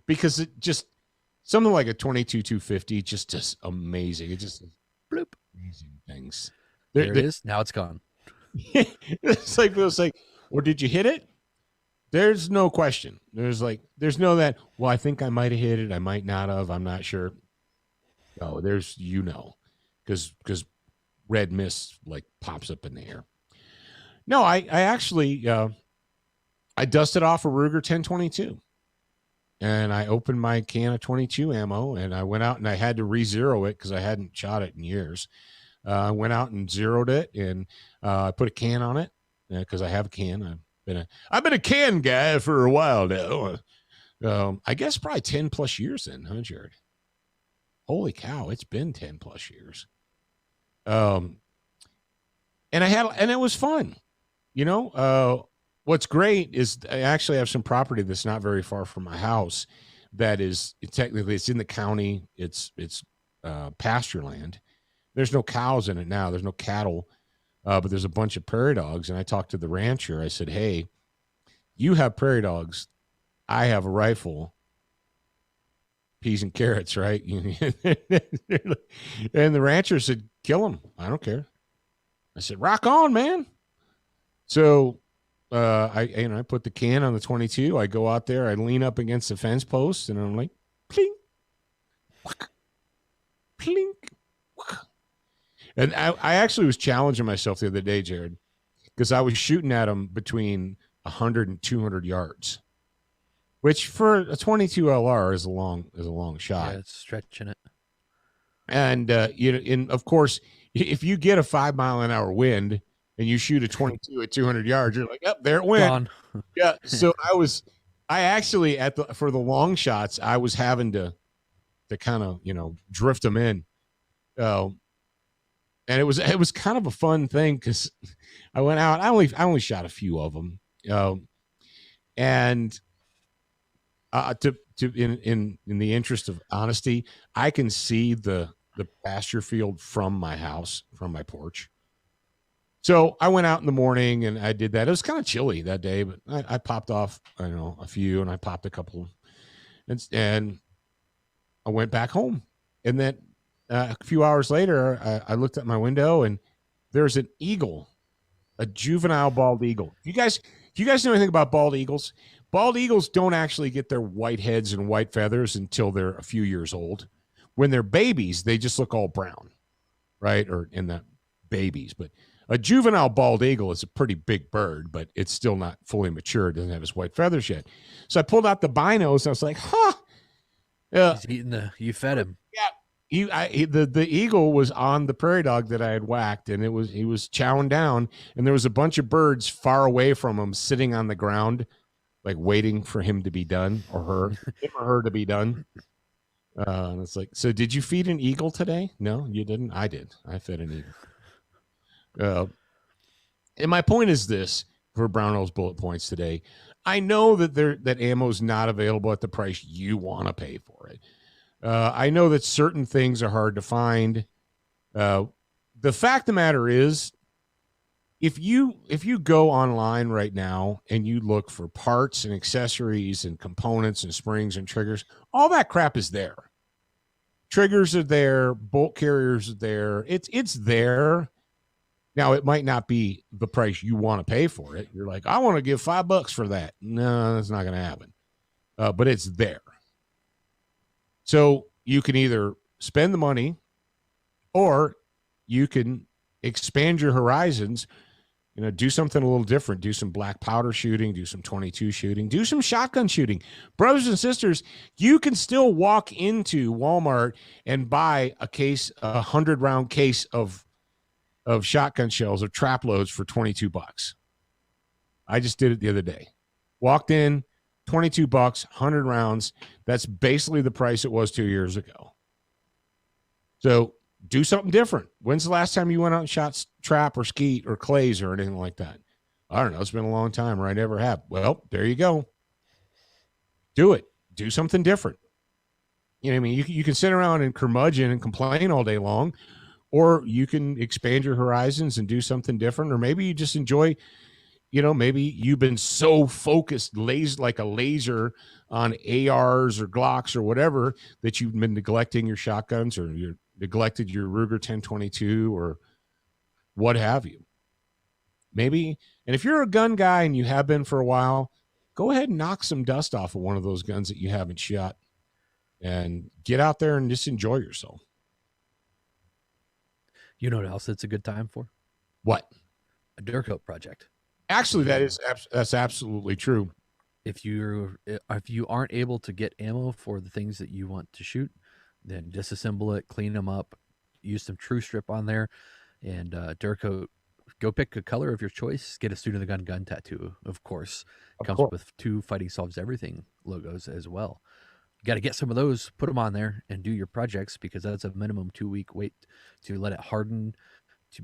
Because it just, something like a 22 250 just amazing. It just bloop. Amazing things. There it is. Now it's gone. It's like, well, did you hit it? There's no question. There's no that, well, I think I might have hit it. I might not have. I'm not sure. Oh, there's, because red mist like pops up in the air. No, I actually, I dusted off a Ruger 1022 and I opened my can of 22 ammo and I went out and I had to re-zero it because I hadn't shot it in years. I went out and zeroed it and I put a can on it because I have a can. I've been a can guy for a while now. I guess probably 10 plus years then, huh, Jared? Holy cow, it's been 10 plus years. And it was fun. You know, what's great is I actually have some property that's not very far from my house that is technically it's in the county. It's pasture land. There's no cows in it now. There's no cattle. But there's a bunch of prairie dogs. And I talked to the rancher. I said, hey, you have prairie dogs. I have a rifle. Peas and carrots, right? And the rancher said, kill them. I don't care. I said, rock on, man. So I put the can on the 22. I go out there. I lean up against the fence post. And I'm like, plink, whack, plink. Whack. And I actually was challenging myself the other day, Jared, because I was shooting at them between 100 and 200 yards, which for a 22 LR is a long shot. Yeah, it's stretching it. And and of course, if you get a 5 mile an hour wind and you shoot a 22 at 200 yards, you're like, oh, there it went. Yeah. So I actually for the long shots, I was having to kind of drift them in. And it was kind of a fun thing because I went out. I only shot a few of them, and to in the interest of honesty, I can see the pasture field from my house, from my porch. So I went out in the morning and I did that. It was kind of chilly that day, but I popped off, I don't know, a few, and I popped a couple, and I went back home. And then a few hours later, I looked at my window and there's an eagle, a juvenile bald eagle. Do you guys know anything about bald eagles? Bald eagles don't actually get their white heads and white feathers until they're a few years old. When they're babies, they just look all brown, right? Or in the babies. But a juvenile bald eagle is a pretty big bird, but it's still not fully mature. It doesn't have its white feathers yet. So I pulled out the binos and I was like, He's eating you fed him. Yeah. The eagle was on the prairie dog that I had whacked, and he was chowing down, and there was a bunch of birds far away from him sitting on the ground, like waiting for him to be done, or him or her to be done. And it's like, so did you feed an eagle today? No, you didn't. I did. I fed an eagle. And my point is this for Brownell's bullet points today. I know that ammo is not available at the price you want to pay for it. I know that certain things are hard to find. The fact of the matter is, if you go online right now and you look for parts and accessories and components and springs and triggers, all that crap is there. Triggers are there, bolt carriers are there. It's there. Now, it might not be the price you want to pay for it. You're like, I want to give $5 for that. No, that's not going to happen. But it's there. So you can either spend the money or you can expand your horizons, do something a little different, do some black powder shooting, do some 22 shooting, do some shotgun shooting. Brothers and sisters, you can still walk into Walmart and buy a 100-round case of shotgun shells or trap loads for $22. I just did it the other day. Walked in, $22, 100 rounds. That's basically the price it was 2 years ago. So do something different. When's the last time you went out and shot trap or skeet or clays or anything like that? I don't know. It's been a long time, or I never have. Well, there you go. Do it. Do something different. You know what I mean? You can sit around and curmudgeon and complain all day long, or you can expand your horizons and do something different, or maybe you just enjoy, maybe you've been so focused, like a laser on ARs or Glocks or whatever, that you've been neglecting your shotguns, or you neglected your Ruger 1022 or what have you. Maybe, and if you're a gun guy and you have been for a while, go ahead and knock some dust off of one of those guns that you haven't shot and get out there and just enjoy yourself. You know what else it's a good time for? What? A Duracoat project. Actually, that's absolutely true. If you aren't able to get ammo for the things that you want to shoot, then disassemble it, clean them up, use some True Strip on there, and Duracoat. Go pick a color of your choice. Get a Student of the gun tattoo, of course. Comes with 2 Fighting Solves Everything logos as well. You got to get some of those, put them on there, and do your projects, because that's a minimum 2-week wait to let it harden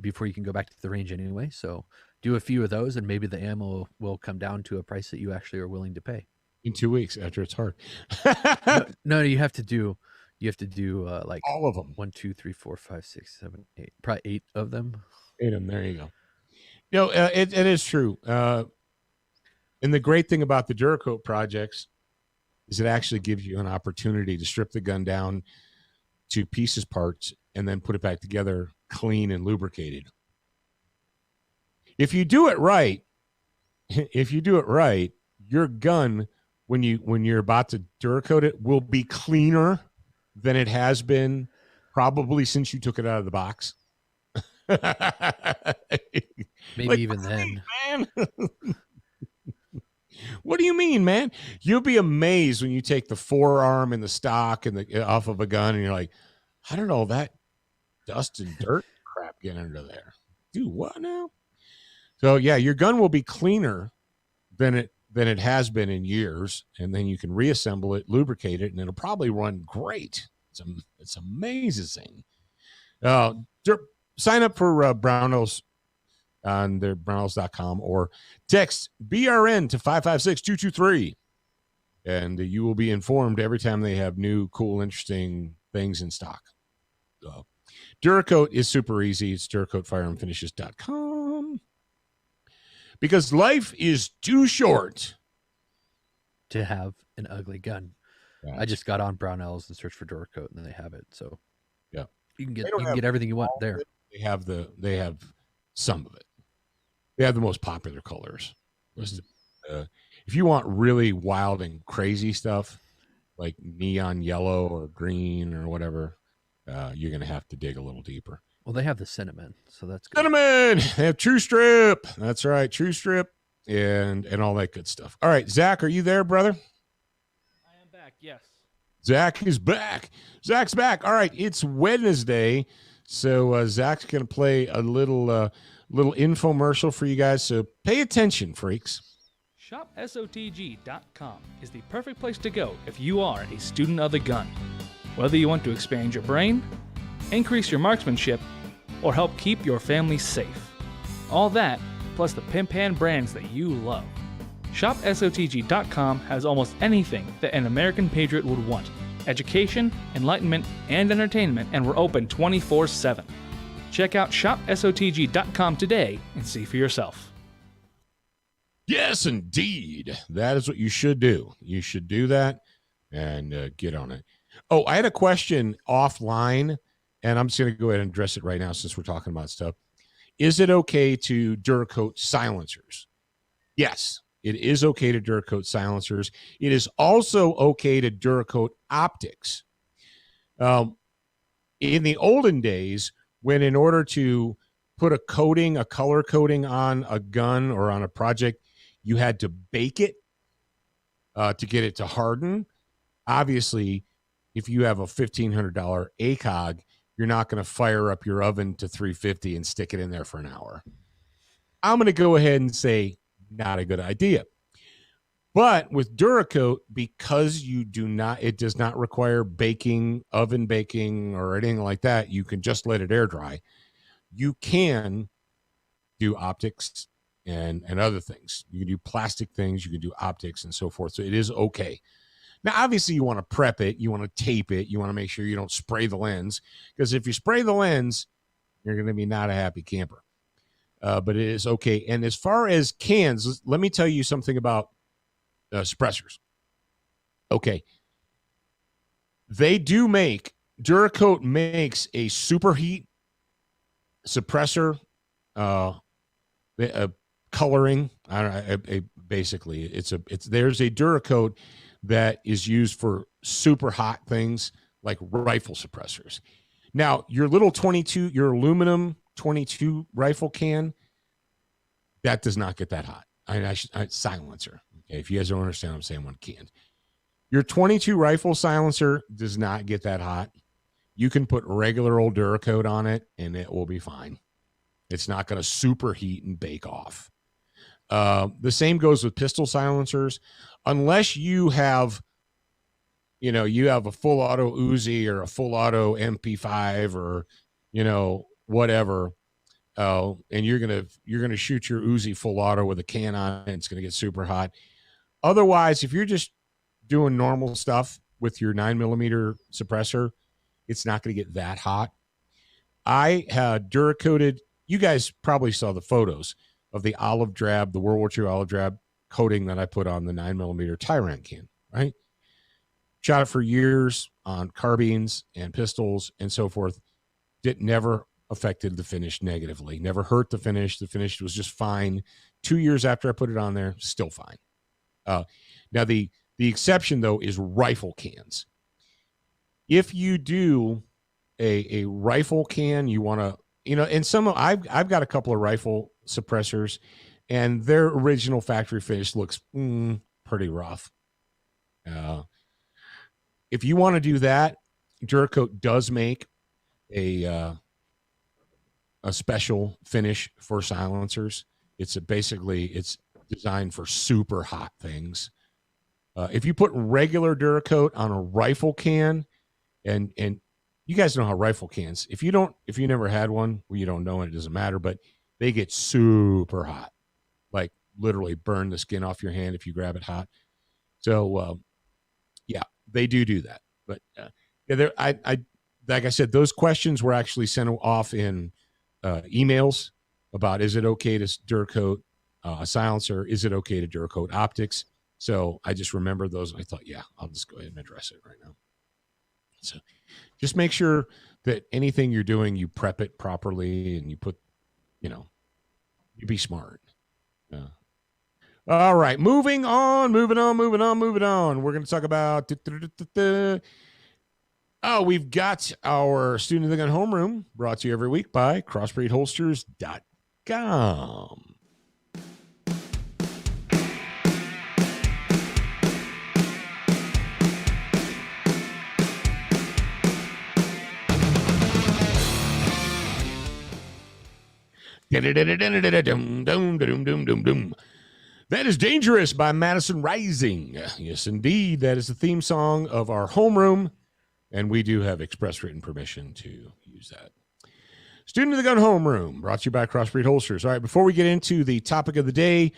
before you can go back to the range anyway. So do a few of those, and maybe the ammo will come down to a price that you actually are willing to pay. In 2 weeks after it's hard. No, you have to do like all of them. 1, 2, 3, 4, 5, 6, 7, 8. Probably 8 of them. 8 of them. There you go. It is true. And the great thing about the Duracoat projects is it actually gives you an opportunity to strip the gun down to pieces, parts, and then put it back together clean and lubricated. If you do it right, your gun, when you're about to Duracoat it, will be cleaner than it has been probably since you took it out of the box. Maybe even then. Man. What do you mean, man? You'll be amazed when you take the forearm and the stock and off of a gun, and you're like, how did all that dust and dirt crap get under there? Do what now? So yeah, your gun will be cleaner than it has been in years, and then you can reassemble it, lubricate it, and it'll probably run great. It's amazing. Sign up for Brownells on their Brownells.com, or text BRN to 556-223. and you will be informed every time they have new, cool, interesting things in stock. Duracoat is super easy. It's DuracoatFirearmFinishes.com. Because life is too short to have an ugly gun. Right. I just got on Brownells and searched for Duracoat, and then they have it. So yeah, you can get everything you want there. They have some of it. They have the most popular colors. If you want really wild and crazy stuff, like neon yellow or green or whatever, you're going to have to dig a little deeper. Well, they have the cinnamon, so that's good. Cinnamon! They have True Strip. That's right, True Strip and all that good stuff. All right, Zach, are you there, brother? I am back, yes. Zach is back. Zach's back. All right, it's Wednesday, so Zach's going to play a little infomercial for you guys, so pay attention, freaks. ShopSOTG.com is the perfect place to go if you are a student of the gun. Whether you want to expand your brain, increase your marksmanship, or help keep your family safe. All that, plus the pimp hand brands that you love. ShopSOTG.com has almost anything that an American patriot would want. Education, enlightenment, and entertainment, and we're open 24/7. Check out ShopSOTG.com today and see for yourself. Yes, indeed. That is what you should do. You should do that and get on it. Oh, I had a question offline, and I'm just going to go ahead and address it right now since we're talking about stuff. Is it okay to Duracoat silencers? Yes, it is okay to Duracoat silencers. It is also okay to Duracoat optics. In the olden days, when in order to put a color coating on a gun or on a project, you had to bake it to get it to harden. Obviously, if you have a $1,500 ACOG, you're not going to fire up your oven to 350 and stick it in there for an hour. I'm going to go ahead and say not a good idea. But with Duracoat, because it does not require baking, oven baking, or anything like that, you can just let it air dry. You can do optics and other things. You can do plastic things, you can do optics and so forth. So it is okay. Now, obviously, you want to prep it. You want to tape it. You want to make sure you don't spray the lens, because if you spray the lens, you're going to be not a happy camper. But it is okay. And as far as cans, let me tell you something about suppressors. Okay. Duracoat makes a superheat suppressor coloring. I don't know. Basically, there's a Duracoat that is used for super hot things like rifle suppressors. Now, your aluminum 22 rifle can, that does not get that hot. Silencer. Okay, if you guys don't understand what I'm saying, one can. Your 22 rifle silencer does not get that hot. You can put regular old Duracoat on it, and it will be fine. It's not going to superheat and bake off. The same goes with pistol silencers. Unless you have a full auto Uzi or a full auto MP5 or, whatever, and you're gonna shoot your Uzi full auto with a can on it, it's gonna get super hot. Otherwise, if you're just doing normal stuff with your 9mm suppressor, it's not gonna get that hot. I had Duracoated. You guys probably saw the photos of the the World War II olive drab coating that I put on the 9mm Tyrant can, right? Shot it for years on carbines and pistols and so forth. It never affected the finish negatively, never hurt the finish. The finish was just fine. 2 years after I put it on there, still fine. Now, the exception, though, is rifle cans. If you do a rifle can, you want to, and I've got a couple of rifle suppressors, and their original factory finish looks pretty rough. If you want to do that, Duracoat does make a special finish for silencers. It's designed for super hot things. If you put regular Duracoat on a rifle can, and you guys know how rifle cans, if you never had one, well, you don't know, and it doesn't matter, but they get super hot, like literally burn the skin off your hand if you grab it hot. So Yeah, they do that. But yeah, I like I said, those questions were actually sent off in emails about, is it okay to Duracoat a silencer? Is it okay to Duracoat optics? So I just remember those. And I thought, yeah, I'll just go ahead and address it right now. So just make sure that anything you're doing, you prep it properly and you put, you be smart. All right, moving on. We're going to talk about we've got our Student of the Gun homeroom brought to you every week by crossbreedholsters.com. That is Dangerous by Madison Rising. Yes, indeed. That is the theme song of our homeroom, and we do have express written permission to use that. Student of the Gun homeroom, brought to you by Crossbreed Holsters. All right, before we get into the topic of the day,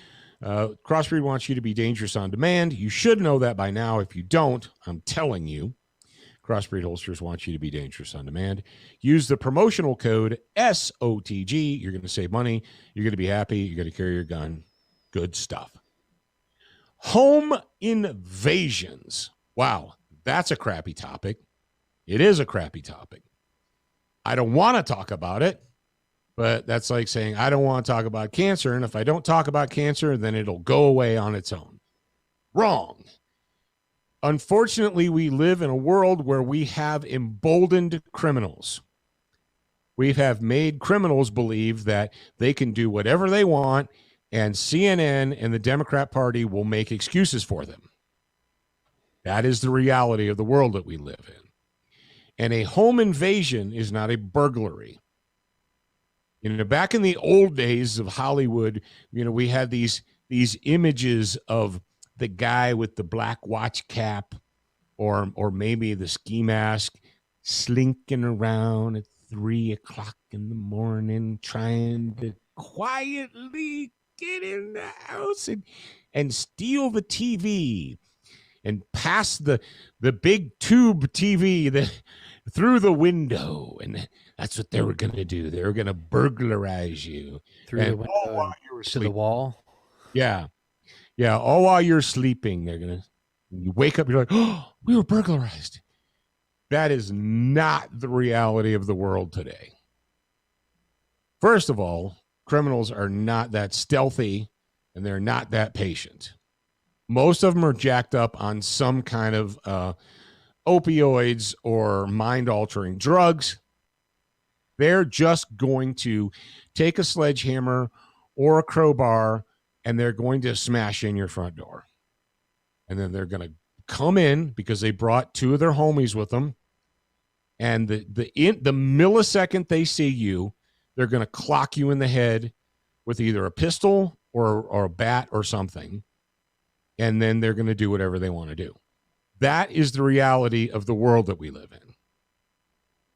Crossbreed wants you to be dangerous on demand. You should know that by now. If you don't, I'm telling you. Crossbreed Holsters wants you to be dangerous on demand. Use the promotional code SOTG. You're going to save money. You're going to be happy. You're going to carry your gun. Good stuff. Home invasions. Wow, that's a crappy topic. It is a crappy topic. I don't want to talk about it, but that's like saying I don't want to talk about cancer, and if I don't talk about cancer, then it'll go away on its own. Wrong. Unfortunately, we live in a world where we have emboldened criminals. We have made criminals believe that they can do whatever they want, and CNN and the Democrat Party will make excuses for them. That is the reality of the world that we live in. And a home invasion is not a burglary. Back in the old days of Hollywood, we had these images of the guy with the black watch cap or maybe the ski mask slinking around at 3 o'clock in the morning trying to quietly get in the house and steal the TV and pass the big tube TV through the window. And that's what they were going to do. They were going to burglarize you. Through the window to the wall. Yeah. Yeah, all while you're sleeping, you wake up, you're like, oh, we were burglarized. That is not the reality of the world today. First of all, criminals are not that stealthy, and they're not that patient. Most of them are jacked up on some kind of opioids or mind-altering drugs. They're just going to take a sledgehammer or a crowbar, and they're going to smash in your front door. And then they're going to come in because they brought 2 of their homies with them. And the millisecond they see you, they're going to clock you in the head with either a pistol or a bat or something. And then they're going to do whatever they want to do. That is the reality of the world that we live in.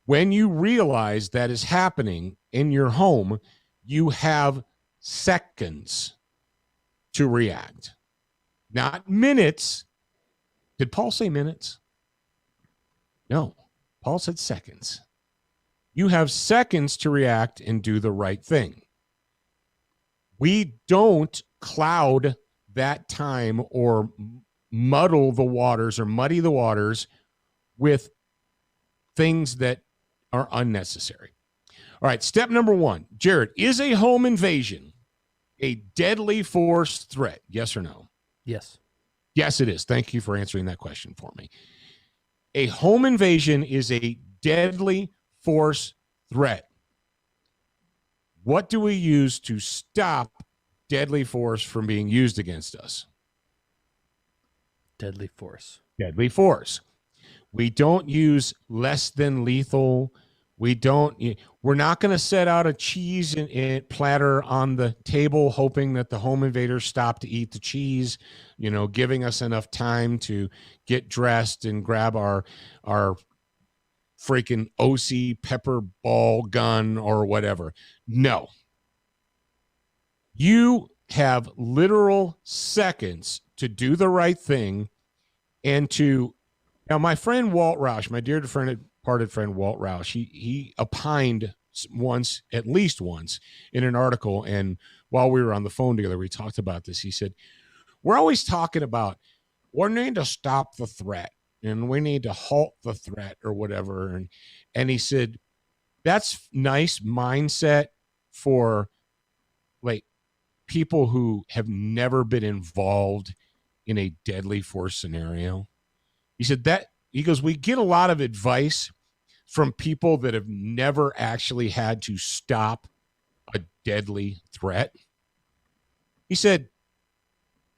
When you realize that is happening in your home, you have seconds to react, not minutes. Did Paul say minutes? No, Paul said seconds. You have seconds to react and do the right thing. We don't cloud that time or muddy the waters with things that are unnecessary. All right, step number 1. Jared, is a home invasion a deadly force threat? Yes or no? Yes. Yes, it is. Thank you for answering that question for me. A home invasion is a deadly force threat. What do we use to stop deadly force from being used against us? Deadly force. Deadly force. We don't use less than lethal. We're not going to set out a cheese and platter on the table hoping that the home invaders stop to eat the cheese, giving us enough time to get dressed and grab our freaking OC pepper ball gun or whatever. No. You have literal seconds to do the right thing and to Now, my friend Walt Roush, my dear friend, departed friend Walt Roush, he opined once, at least once, in an article, and while we were on the phone together, we talked about this. He said, we're always talking about we need to stop the threat and we need to halt the threat or whatever. And he said, that's nice mindset for like people who have never been involved in a deadly force scenario. He said that, he goes, we get a lot of advice from people that have never actually had to stop a deadly threat. He said,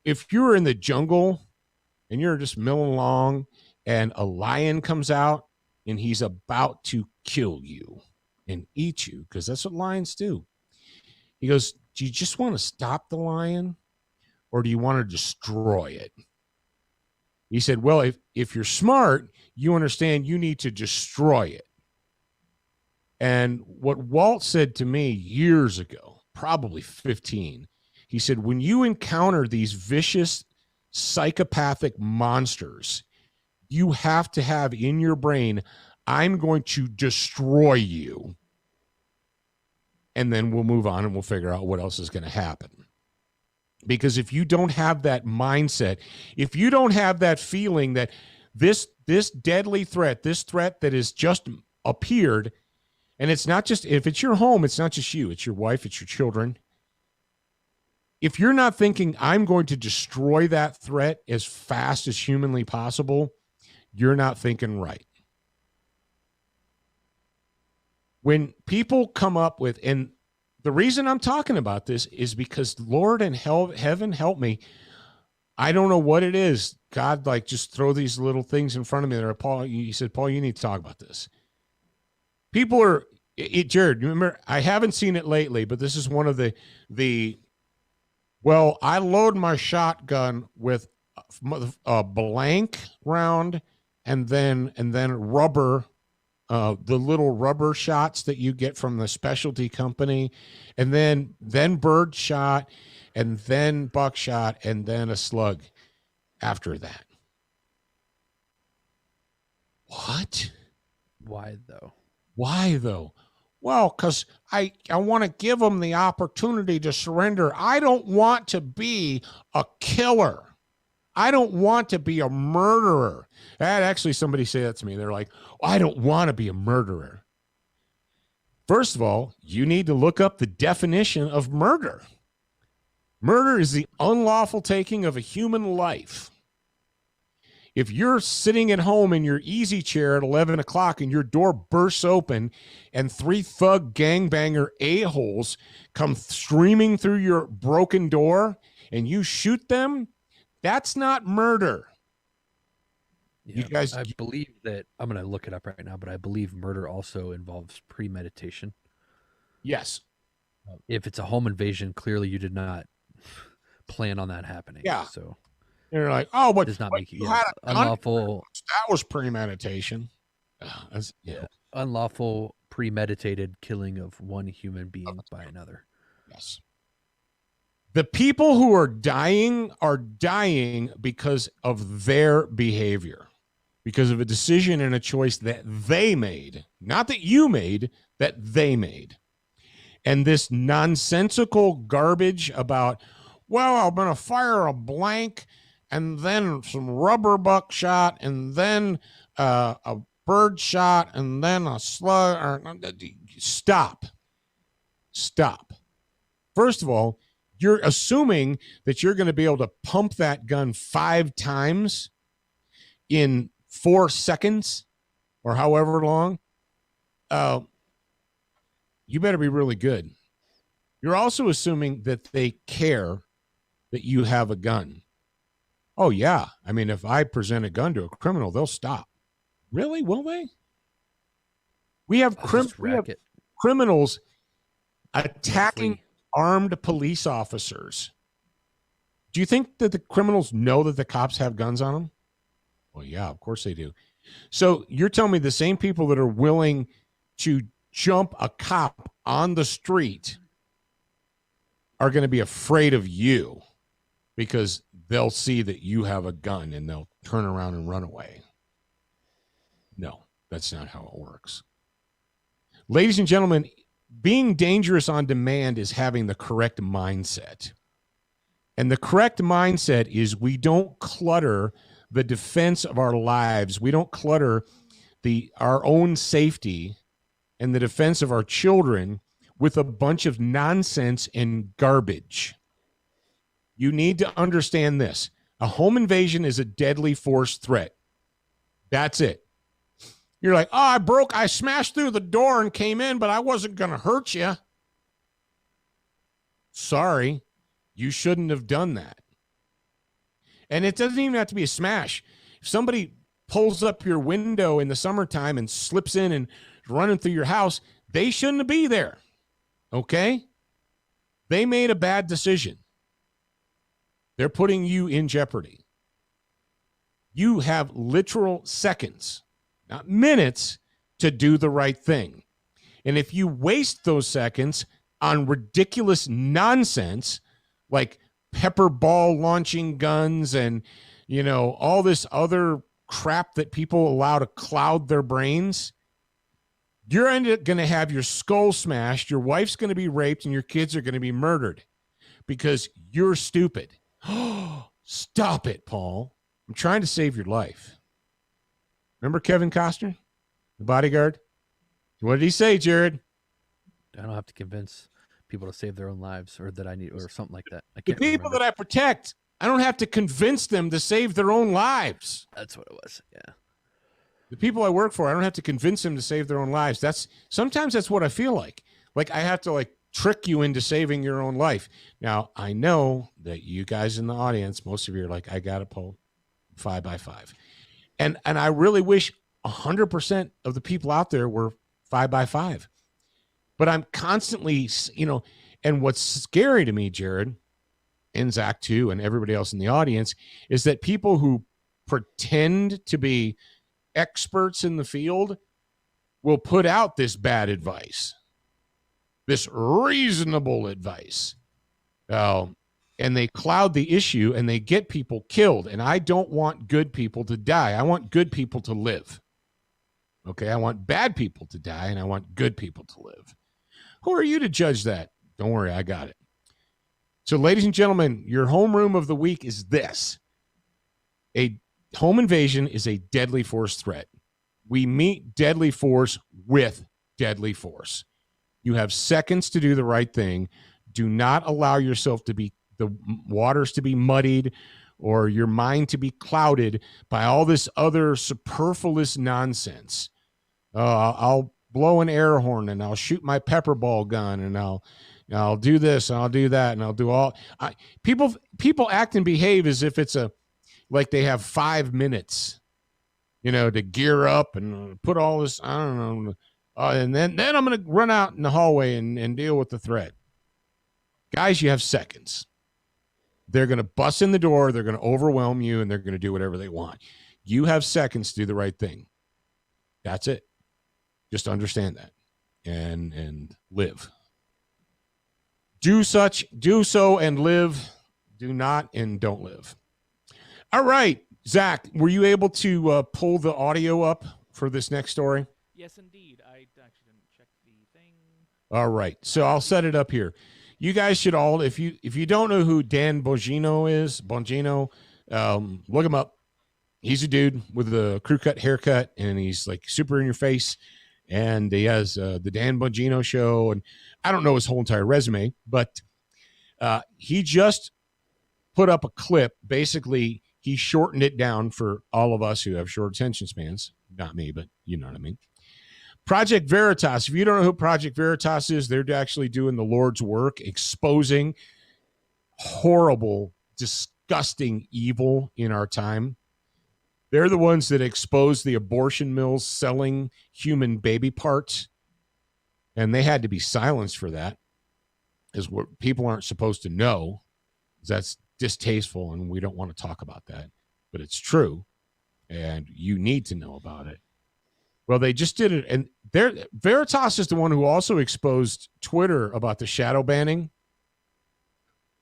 if you're in the jungle and you're just milling along and a lion comes out and he's about to kill you and eat you, because that's what lions do. He goes, do you just want to stop the lion or do you want to destroy it? He said, well, if you're smart, you understand you need to destroy it. And what Walt said to me years ago, probably 15, he said, when you encounter these vicious, psychopathic monsters, you have to have in your brain, I'm going to destroy you. And then we'll move on and we'll figure out what else is going to happen. Because if you don't have that mindset, if you don't have that feeling that this deadly threat, this threat that has just appeared, and it's not just, if it's your home, it's not just you, it's your wife, it's your children. If you're not thinking, I'm going to destroy that threat as fast as humanly possible, you're not thinking right. When people come up with, and the reason I'm talking about this is because Lord in heaven help me. I don't know what it is. God, like, just throw these little things in front of me. There, Paul, he said, Paul, you need to talk about this. People are, Jared, remember, I haven't seen it lately, but this is one of well, I load my shotgun with a blank round and then rubber, the little rubber shots that you get from the specialty company, and then bird shot, and then buckshot, and then a slug after that. What? Why though? Why though? Well, because I want to give them the opportunity to surrender. I don't want to be a killer. I don't want to be a murderer. I had actually somebody say that to me. They're like, I don't want to be a murderer. First of all, you need to look up the definition of murder. Murder is the unlawful taking of a human life. If you're sitting at home in your easy chair at 11 o'clock and your door bursts open and 3 thug gangbanger a-holes come streaming through your broken door and you shoot them, that's not murder. Yeah, You guys, I believe that, I'm going to look it up right now, but I believe murder also involves premeditation. yes. If it's a home invasion, clearly you did not plan on that happening. Yeah. So You're like, oh, but does not but make you yeah, had a gun? unlawful. That was premeditation. Yeah, unlawful premeditated killing of one human being by another. Yes. The people who are dying because of their behavior, because of a decision and a choice that they made, not that you made, that they made. And this nonsensical garbage about, well, I'm going to fire a blank and then some rubber buckshot and then a bird shot and then a slug. Stop. First of all, you're assuming that you're going to be able to pump that gun 5 times in 4 seconds or however long. You better be really good. You're also assuming that they care that you have a gun. Oh, yeah. I mean, if I present a gun to a criminal, they'll stop. Really? Will they? We have criminals attacking armed police officers. Do you think that the criminals know that the cops have guns on them? Well, yeah, of course they do. So you're telling me the same people that are willing to jump a cop on the street are going to be afraid of you because they'll see that you have a gun and they'll turn around and run away. That's not how it works. Ladies and gentlemen, being dangerous on demand is having the correct mindset. And the correct mindset is we don't clutter the defense of our lives. We don't clutter our own safety and the defense of our children with a bunch of nonsense and garbage. You need to understand this. A home invasion is a deadly force threat. That's it. You're like, oh, I smashed through the door and came in, but I wasn't going to hurt you. Sorry, you shouldn't have done that. And it doesn't even have to be a smash. If somebody pulls up your window in the summertime and slips in and running through your house, they shouldn't be there. Okay? They made a bad decision. They're putting you in jeopardy. You have literal seconds, not minutes, to do the right thing. And if you waste those seconds on ridiculous nonsense like pepper ball launching guns and, all this other crap that people allow to cloud their brains, you're going to have your skull smashed, your wife's going to be raped, and your kids are going to be murdered because you're stupid. Stop it, Paul. I'm trying to save your life. Remember Kevin Costner, the bodyguard? What did he say, Jared? I don't have to convince people to save their own lives, or that I need, or something like that. The people that I protect, I don't have to convince them to save their own lives. That's what it was. Yeah. The people I work for, I don't have to convince them to save their own lives. Sometimes that's what I feel like. Like I have to trick you into saving your own life. Now, I know that you guys in the audience, most of you are like, I got it, Paul, 5x5. And I really wish 100% of the people out there were 5x5. But I'm constantly, and what's scary to me, Jared, and Zach too, and everybody else in the audience, is that people who pretend to be experts in the field will put out this bad advice, this reasonable advice. And they cloud the issue and they get people killed. And I don't want good people to die. I want good people to live. Okay, I want bad people to die and I want good people to live. Who are you to judge that? Don't worry, I got it. So, ladies and gentlemen, your homeroom of the week is this. A home invasion is a deadly force threat. We meet deadly force with deadly force. You have seconds to do the right thing. Do not allow yourself to be the waters to be muddied or your mind to be clouded by all this other superfluous nonsense. I'll blow an air horn and I'll shoot my pepper ball gun and I'll do this and I'll do that and I'll do all. People act and behave as if it's like they have 5 minutes, to gear up and put all this. I don't know. And then I'm going to run out in the hallway and deal with the threat. Guys, you have seconds. They're going to bust in the door. They're going to overwhelm you, and they're going to do whatever they want. You have seconds to do the right thing. That's it. Just understand that and live. Do so and live. Do not and don't live. All right, Zach, were you able to pull the audio up for this next story? Yes, indeed. I actually didn't check the thing. All right, so I'll set it up here. You guys should all, if you don't know who Dan Bongino is, look him up. He's a dude with a crew cut haircut, and he's super in your face. And he has the Dan Bongino show, and I don't know his whole entire resume, but he just put up a clip. Basically, he shortened it down for all of us who have short attention spans. Not me, but you know what I mean. Project Veritas. If you don't know who Project Veritas is, they're actually doing the Lord's work, exposing horrible, disgusting evil in our time. They're the ones that expose the abortion mills selling human baby parts, and they had to be silenced for that, is what people aren't supposed to know. That's distasteful, and we don't want to talk about that, but it's true, and you need to know about it. Well, they just did it, and Veritas is the one who also exposed Twitter about the shadow banning,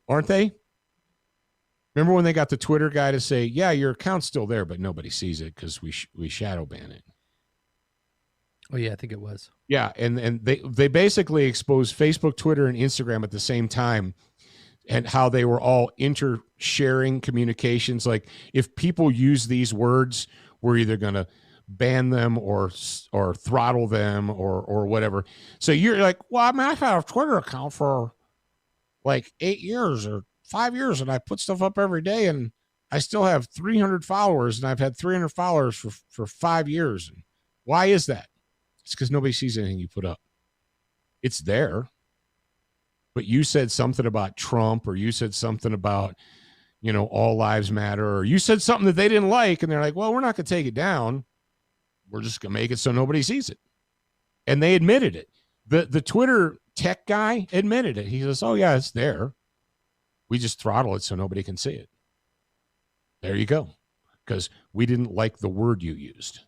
aren't they? Remember when they got the Twitter guy to say, yeah, your account's still there, but nobody sees it because we shadow ban it. Oh yeah, I think it was. Yeah, and they basically exposed Facebook, Twitter, and Instagram at the same time, and how they were all sharing communications. Like if people use these words, we're either going to ban them or throttle them or whatever. So you're like, well, I mean, I've had a Twitter account for like 8 years or 5 years, and I put stuff up every day, and I still have 300 followers, and I've had 300 followers for 5 years. Why is that? It's because nobody sees anything you put up. It's there. But you said something about Trump, or you said something about, all lives matter, or you said something that they didn't like, and they're like, well, we're not going to take it down. We're just going to make it so nobody sees it. And they admitted it. The Twitter tech guy admitted it. He says, oh, yeah, it's there. We just throttle it so nobody can see it. There you go. Because we didn't like the word you used.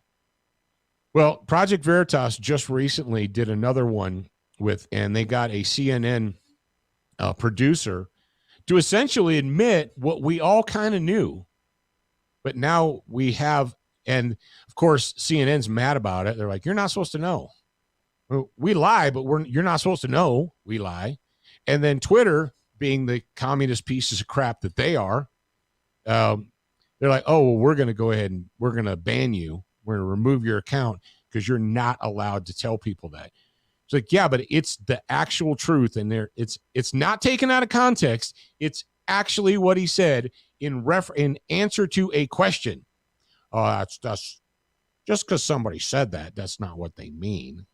Well, Project Veritas just recently did another one and they got a CNN producer to essentially admit what we all kind of knew. But now we have, and of course, CNN's mad about it. They're like, you're not supposed to know. Well, we lie, but you're not supposed to know we lie. And then Twitter, being the communist pieces of crap that they are, they're like, oh, well, we're going to go ahead and we're going to ban you. We're going to remove your account because you're not allowed to tell people that. It's like, yeah, but it's the actual truth. And it's not taken out of context. It's actually what he said in answer to a question. That's just because somebody said that, that's not what they mean.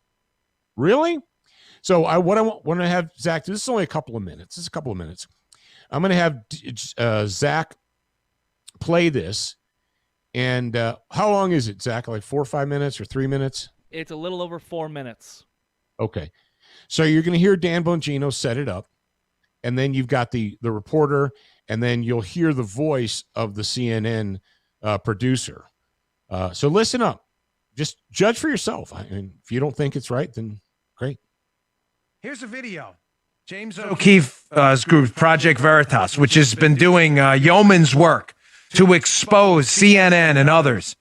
Really? So what I want to have Zach do, this is only a couple of minutes. This is a couple of minutes. I'm going to have Zach play this. And how long is it, Zach? Like 4 or 5 minutes or 3 minutes? It's a little over 4 minutes. Okay. So you're going to hear Dan Bongino set it up. And then you've got the reporter. And then you'll hear the voice of the CNN producer. So listen up. Just judge for yourself. And if you don't think it's right, then great. Here's a video. James O'Keefe's group, Project Veritas, which has been doing yeoman's work to expose CNN and others.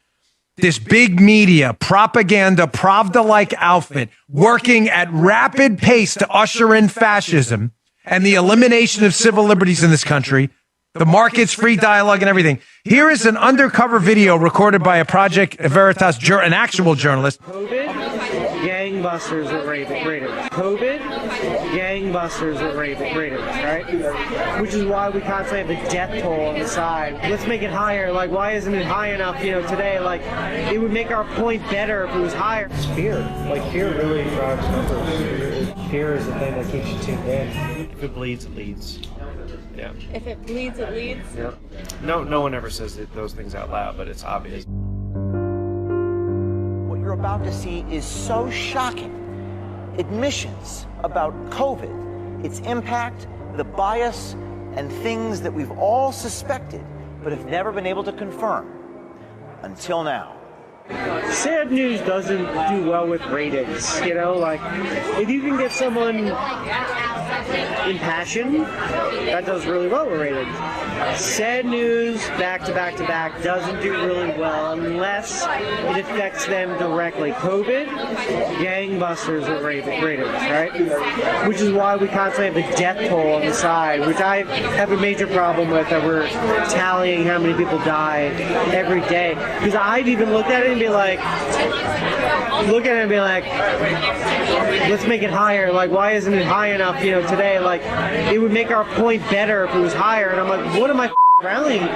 This big media, propaganda, Pravda-like outfit working at rapid pace to usher in fascism and the elimination of civil liberties in this country, the markets, free dialogue, and everything. Here is an undercover video recorded by a Project Veritas, an actual journalist. COVID, gangbusters with raiders. COVID, gangbusters with raiders, right? Which is why we constantly have the death toll on the side. Let's make it higher. Like, why isn't it high enough, today? Like, it would make our point better if it was higher. It's fear. Like, fear really drives numbers. Fear is the thing that keeps you tuned in. If it bleeds, it leads. Yeah. If it bleeds, it leads? Yeah. No one ever says those things out loud, but it's obvious. What you're about to see is so shocking. Admissions about COVID, its impact, the bias, and things that we've all suspected, but have never been able to confirm until now. Sad news doesn't do well with ratings, like if you can get someone impassioned, that does really well with ratings. Sad news back to back to back doesn't do really well unless it affects them directly. COVID, gangbusters with ratings, right? Which is why we constantly have the death toll on the side, which I have a major problem with, that we're tallying how many people die every day. Because I've even looked at it and be like, let's make it higher. Like, why isn't it high enough, today? Like, it would make our point better if it was higher. And I'm like, what am I rallying for?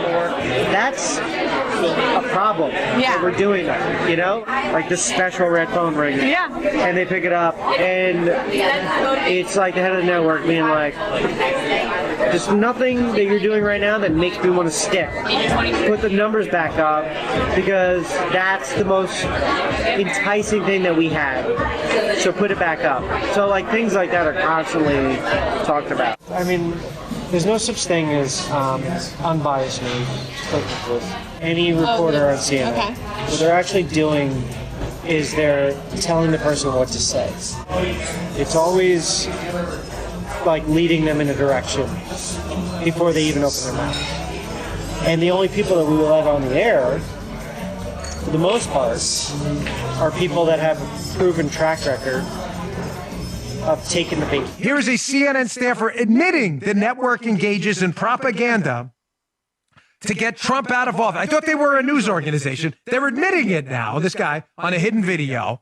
That's a problem. Yeah. We're doing that, like the special red phone rings. Yeah. And they pick it up, and it's like the head of the network being like, there's nothing that you're doing right now that makes me want to stick. Put the numbers back up, because that's the most enticing thing that we have. So put it back up. So like things like that are constantly talked about. I mean, there's no such thing as unbiased news. Any reporter on CNN, okay. What they're actually doing is they're telling the person what to say. It's always like leading them in a direction before they even open their mouth. And the only people that we will let on the air, for the most part, are people that have proven track record of taking the bait. Here is a CNN staffer admitting the network engages in propaganda to get Trump out of office. I thought they were a news organization. They're admitting it now, this guy, on a hidden video,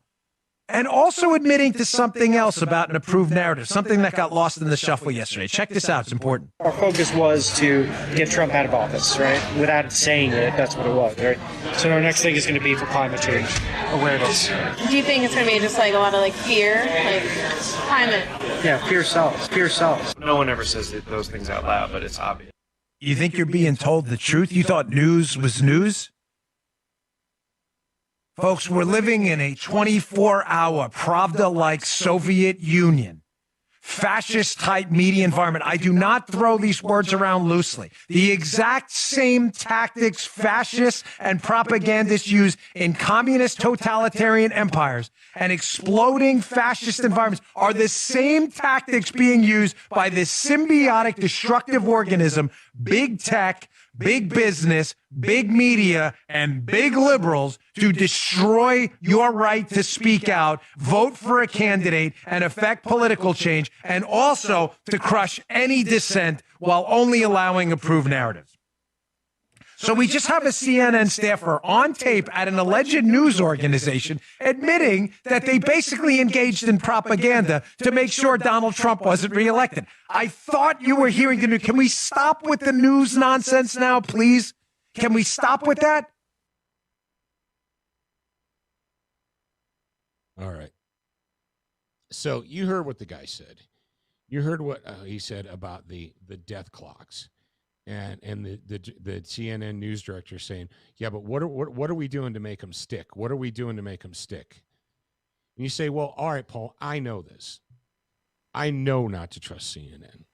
and also admitting to something else about an approved narrative, something that got lost in the shuffle yesterday. Check this out. It's important. Our focus was to get Trump out of office, right? Without saying it, that's what it was, right? So our next thing is going to be for climate change awareness. Do you think it's going to be just like a lot of like fear, like climate? Yeah, fear sells. Fear sells. No one ever says those things out loud, but it's obvious. You think you're being told the truth? You thought news was news? Folks, we're living in a 24-hour Pravda-like Soviet Union, fascist-type media environment. I do not throw these words around loosely. The exact same tactics fascists and propagandists use in communist totalitarian empires and exploding fascist environments are the same tactics being used by this symbiotic destructive organism, big tech, big business, big media, and big liberals to destroy your right to speak out, vote for a candidate, and affect political change, and also to crush any dissent while only allowing approved narratives. So we just have a CNN staffer on tape at an alleged news organization admitting that they basically engaged in propaganda to make sure Donald Trump wasn't reelected. I thought you were hearing the news. Can we stop with the news nonsense now, please? Can we stop with that? All right. So you heard what the guy said. You heard what he said about the death clocks. And the CNN news director saying, yeah, but what are we doing to make them stick? What are we doing to make them stick? And you say, well, all right, Paul, I know this. I know not to trust CNN.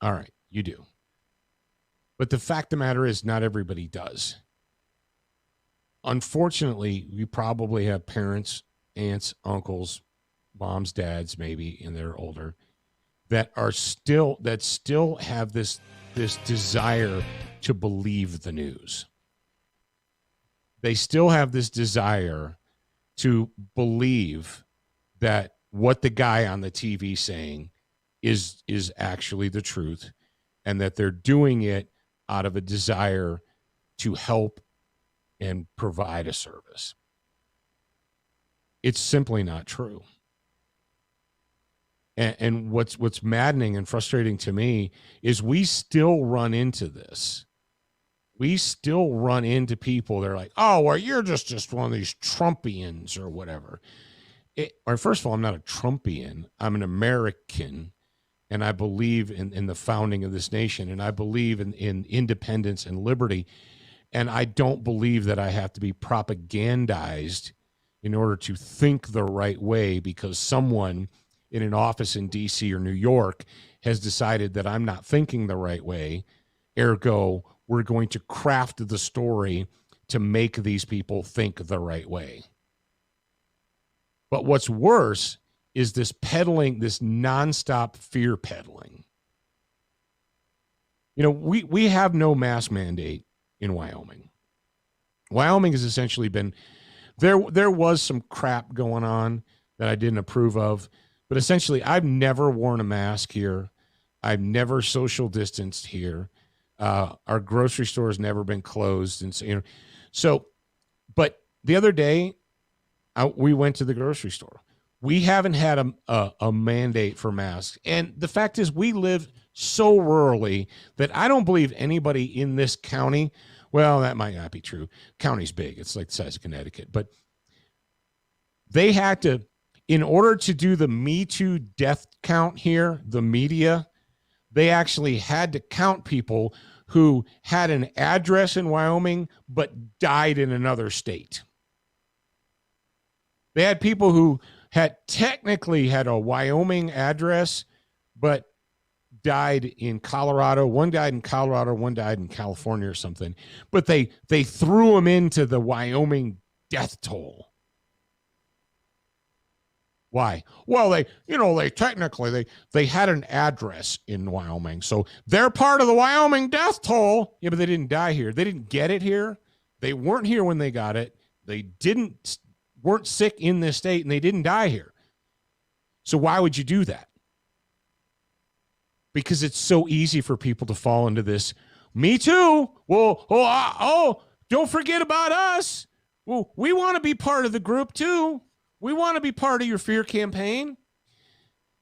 All right, you do. But the fact of the matter is not everybody does. Unfortunately, you probably have parents, aunts, uncles, moms, dads, maybe, and they're older, that still have this desire to believe the news. They still have this desire to believe that what the guy on the TV saying is actually the truth, and that they're doing it out of a desire to help and provide a service. It's simply not true. And what's maddening and frustrating to me is we still run into this. We still run into people that are like, oh, well, you're just one of these Trumpians or whatever. Or first of all, I'm not a Trumpian. I'm an American, and I believe in the founding of this nation, and I believe in independence and liberty, and I don't believe that I have to be propagandized in order to think the right way because someone in an office in D.C. or New York has decided that I'm not thinking the right way. Ergo, we're going to craft the story to make these people think the right way. But what's worse is this peddling, this nonstop fear peddling. You know, we have no mask mandate in Wyoming. Wyoming has essentially been, there was some crap going on that I didn't approve of. But essentially, I've never worn a mask here. I've never social distanced here. Our grocery store has never been closed, and but the other day, we went to the grocery store. We haven't had a mandate for masks, and the fact is, we live so rurally that I don't believe anybody in this county. Well, that might not be true. County's big; it's like the size of Connecticut, but they had to. In order to do the Me Too death count here, the media, they actually had to count people who had an address in Wyoming but died in another state. They had people who had technically had a Wyoming address but died in Colorado. One died in Colorado, one died in California or something. But they threw them into the Wyoming death toll. Why? Well, they technically had an address in Wyoming, so they're part of the Wyoming death toll. Yeah, but they didn't die here. They didn't get it here. They weren't here when they got it. They didn't weren't sick in this state and they didn't die here. So why would you do that? Because it's so easy for people to fall into this. Me too. Well, don't forget about us. Well, we want to be part of the group too. We want to be part of your fear campaign.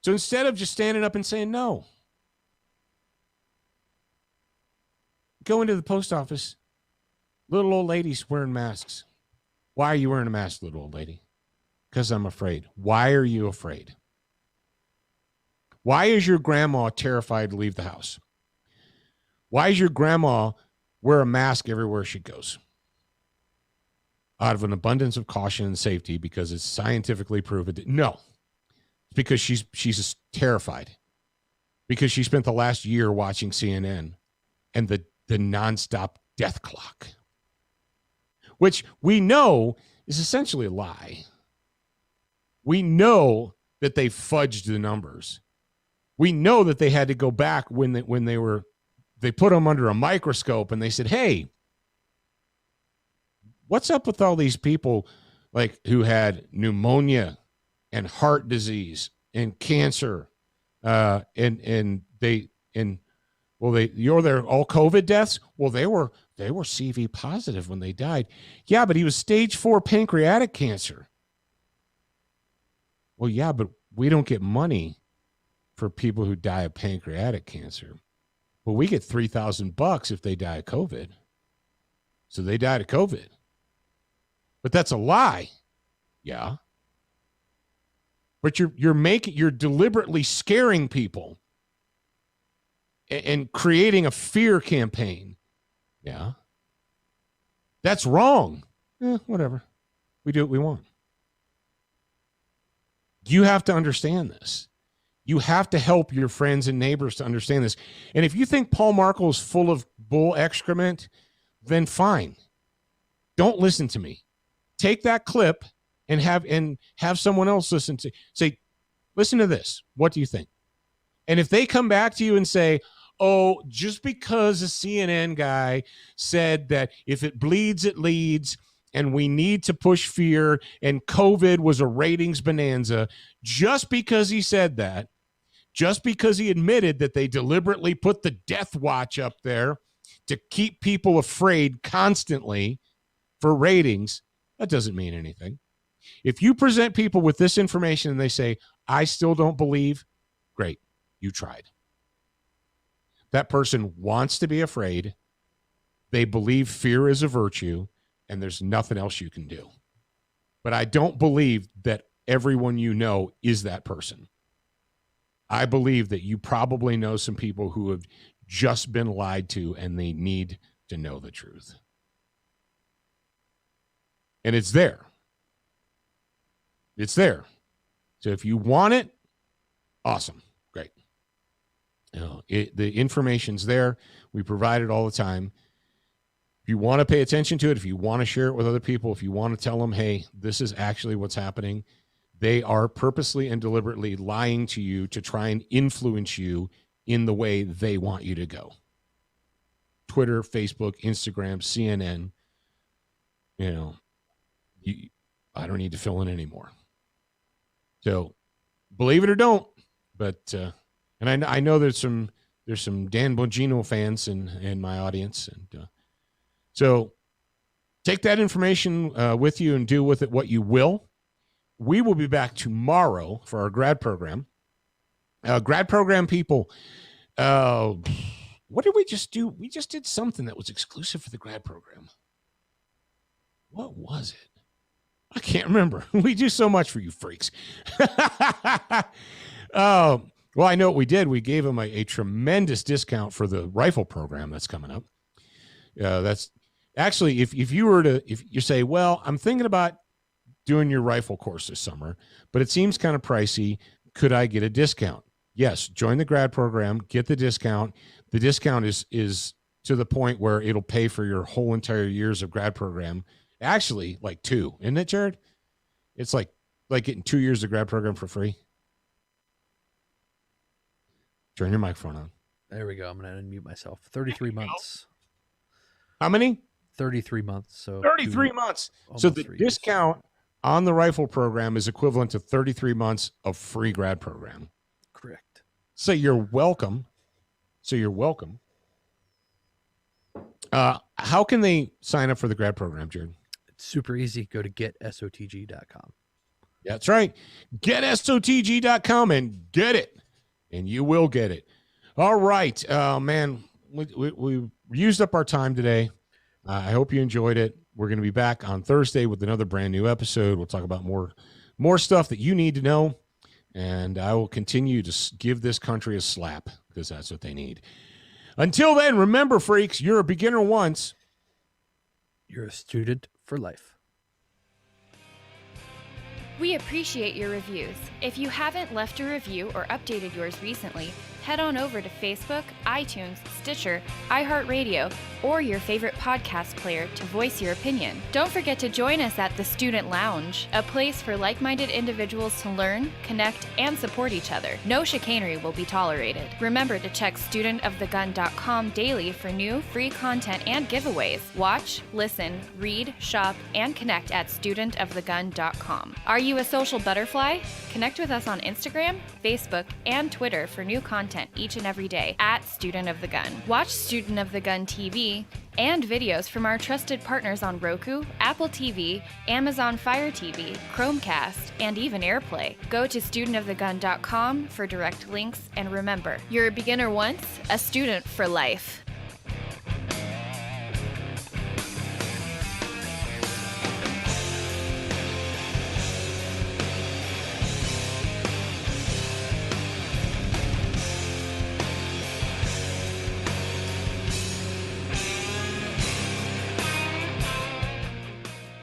So instead of just standing up and saying no, go into the post office. Little old ladies wearing masks. Why are you wearing a mask, little old lady? Because I'm afraid. Why are you afraid? Why is your grandma terrified to leave the house? Why does your grandma wear a mask everywhere she goes? Out of an abundance of caution and safety, because it's scientifically proven. No, it's because she's just terrified. Because she spent the last year watching CNN and the nonstop death clock, which we know is essentially a lie. We know that they fudged the numbers. We know that they had to go back when they put them under a microscope and they said, hey, what's up with all these people like who had pneumonia and heart disease and cancer they're all COVID deaths? Well, they were CV positive when they died. Yeah, but he was stage 4 pancreatic cancer. Well, yeah, but we don't get money for people who die of pancreatic cancer. Well, we get $3,000 if they die of COVID. So they died of COVID. But that's a lie. Yeah. But you're deliberately scaring people and creating a fear campaign. Yeah. That's wrong. Whatever. We do what we want. You have to understand this. You have to help your friends and neighbors to understand this. And if you think Paul Markle is full of bull excrement, then fine. Don't listen to me. Take that clip and have someone else listen to say, listen to this. What do you think? And if they come back to you and say, oh, just because a CNN guy said that if it bleeds, it leads, and we need to push fear, and COVID was a ratings bonanza, just because he said that, just because he admitted that they deliberately put the death watch up there to keep people afraid constantly for ratings, that doesn't mean anything. If you present people with this information and they say, I still don't believe, great, you tried. That person wants to be afraid. They believe fear is a virtue, and there's nothing else you can do. But I don't believe that everyone you know is that person. I believe that you probably know some people who have just been lied to, and they need to know the truth. And it's there. It's there. So if you want it, awesome. Great. The information's there. We provide it all the time. If you want to pay attention to it, if you want to share it with other people, if you want to tell them, hey, this is actually what's happening, they are purposely and deliberately lying to you to try and influence you in the way they want you to go. Twitter, Facebook, Instagram, CNN, I don't need to fill in anymore. So believe it or don't, but and I know there's some Dan Bongino fans in my audience, and so take that information with you and do with it what you will. We will be back tomorrow for our grad program. Grad program people, what did we just do? We just did something that was exclusive for the grad program. What was it? I can't remember. We do so much for you freaks. Well, I know what we did. We gave them a tremendous discount for the rifle program that's coming up. That's actually, if you say, well, I'm thinking about doing your rifle course this summer, but it seems kind of pricey. Could I get a discount? Yes. Join the grad program, get the discount. The discount is to the point where it'll pay for your whole entire years of grad program. Actually, like 2, isn't it, Jared? It's like getting 2 years of grad program for free. Turn your microphone on. There we go. I'm going to unmute myself. 33 months. How many? 33 months. So 33 months. So the discount on the rifle program is equivalent to 33 months of free grad program. Correct. So you're welcome. How can they sign up for the grad program, Jared? It's super easy. Go to getsotg.com. That's right. Get SOTG.com and get it. And you will get it. All right. Man, we used up our time today. I hope you enjoyed it. We're going to be back on Thursday with another brand new episode. We'll talk about more stuff that you need to know. And I will continue to give this country a slap because that's what they need. Until then, remember, freaks, you're a beginner once. You're a student for life. We appreciate your reviews. If you haven't left a review or updated yours recently, head on over to Facebook, iTunes, Stitcher, iHeartRadio, or your favorite podcast player to voice your opinion. Don't forget to join us at the Student Lounge, a place for like-minded individuals to learn, connect, and support each other. No chicanery will be tolerated. Remember to check studentofthegun.com daily for new, free content and giveaways. Watch, listen, read, shop, and connect at studentofthegun.com. Are you a social butterfly? Connect with us on Instagram, Facebook, and Twitter for new content each and every day at Student of the Gun. Watch Student of the Gun TV and videos from our trusted partners on Roku, Apple TV, Amazon Fire TV, Chromecast, and even AirPlay. Go to studentofthegun.com for direct links, and remember, you're a beginner once, a student for life.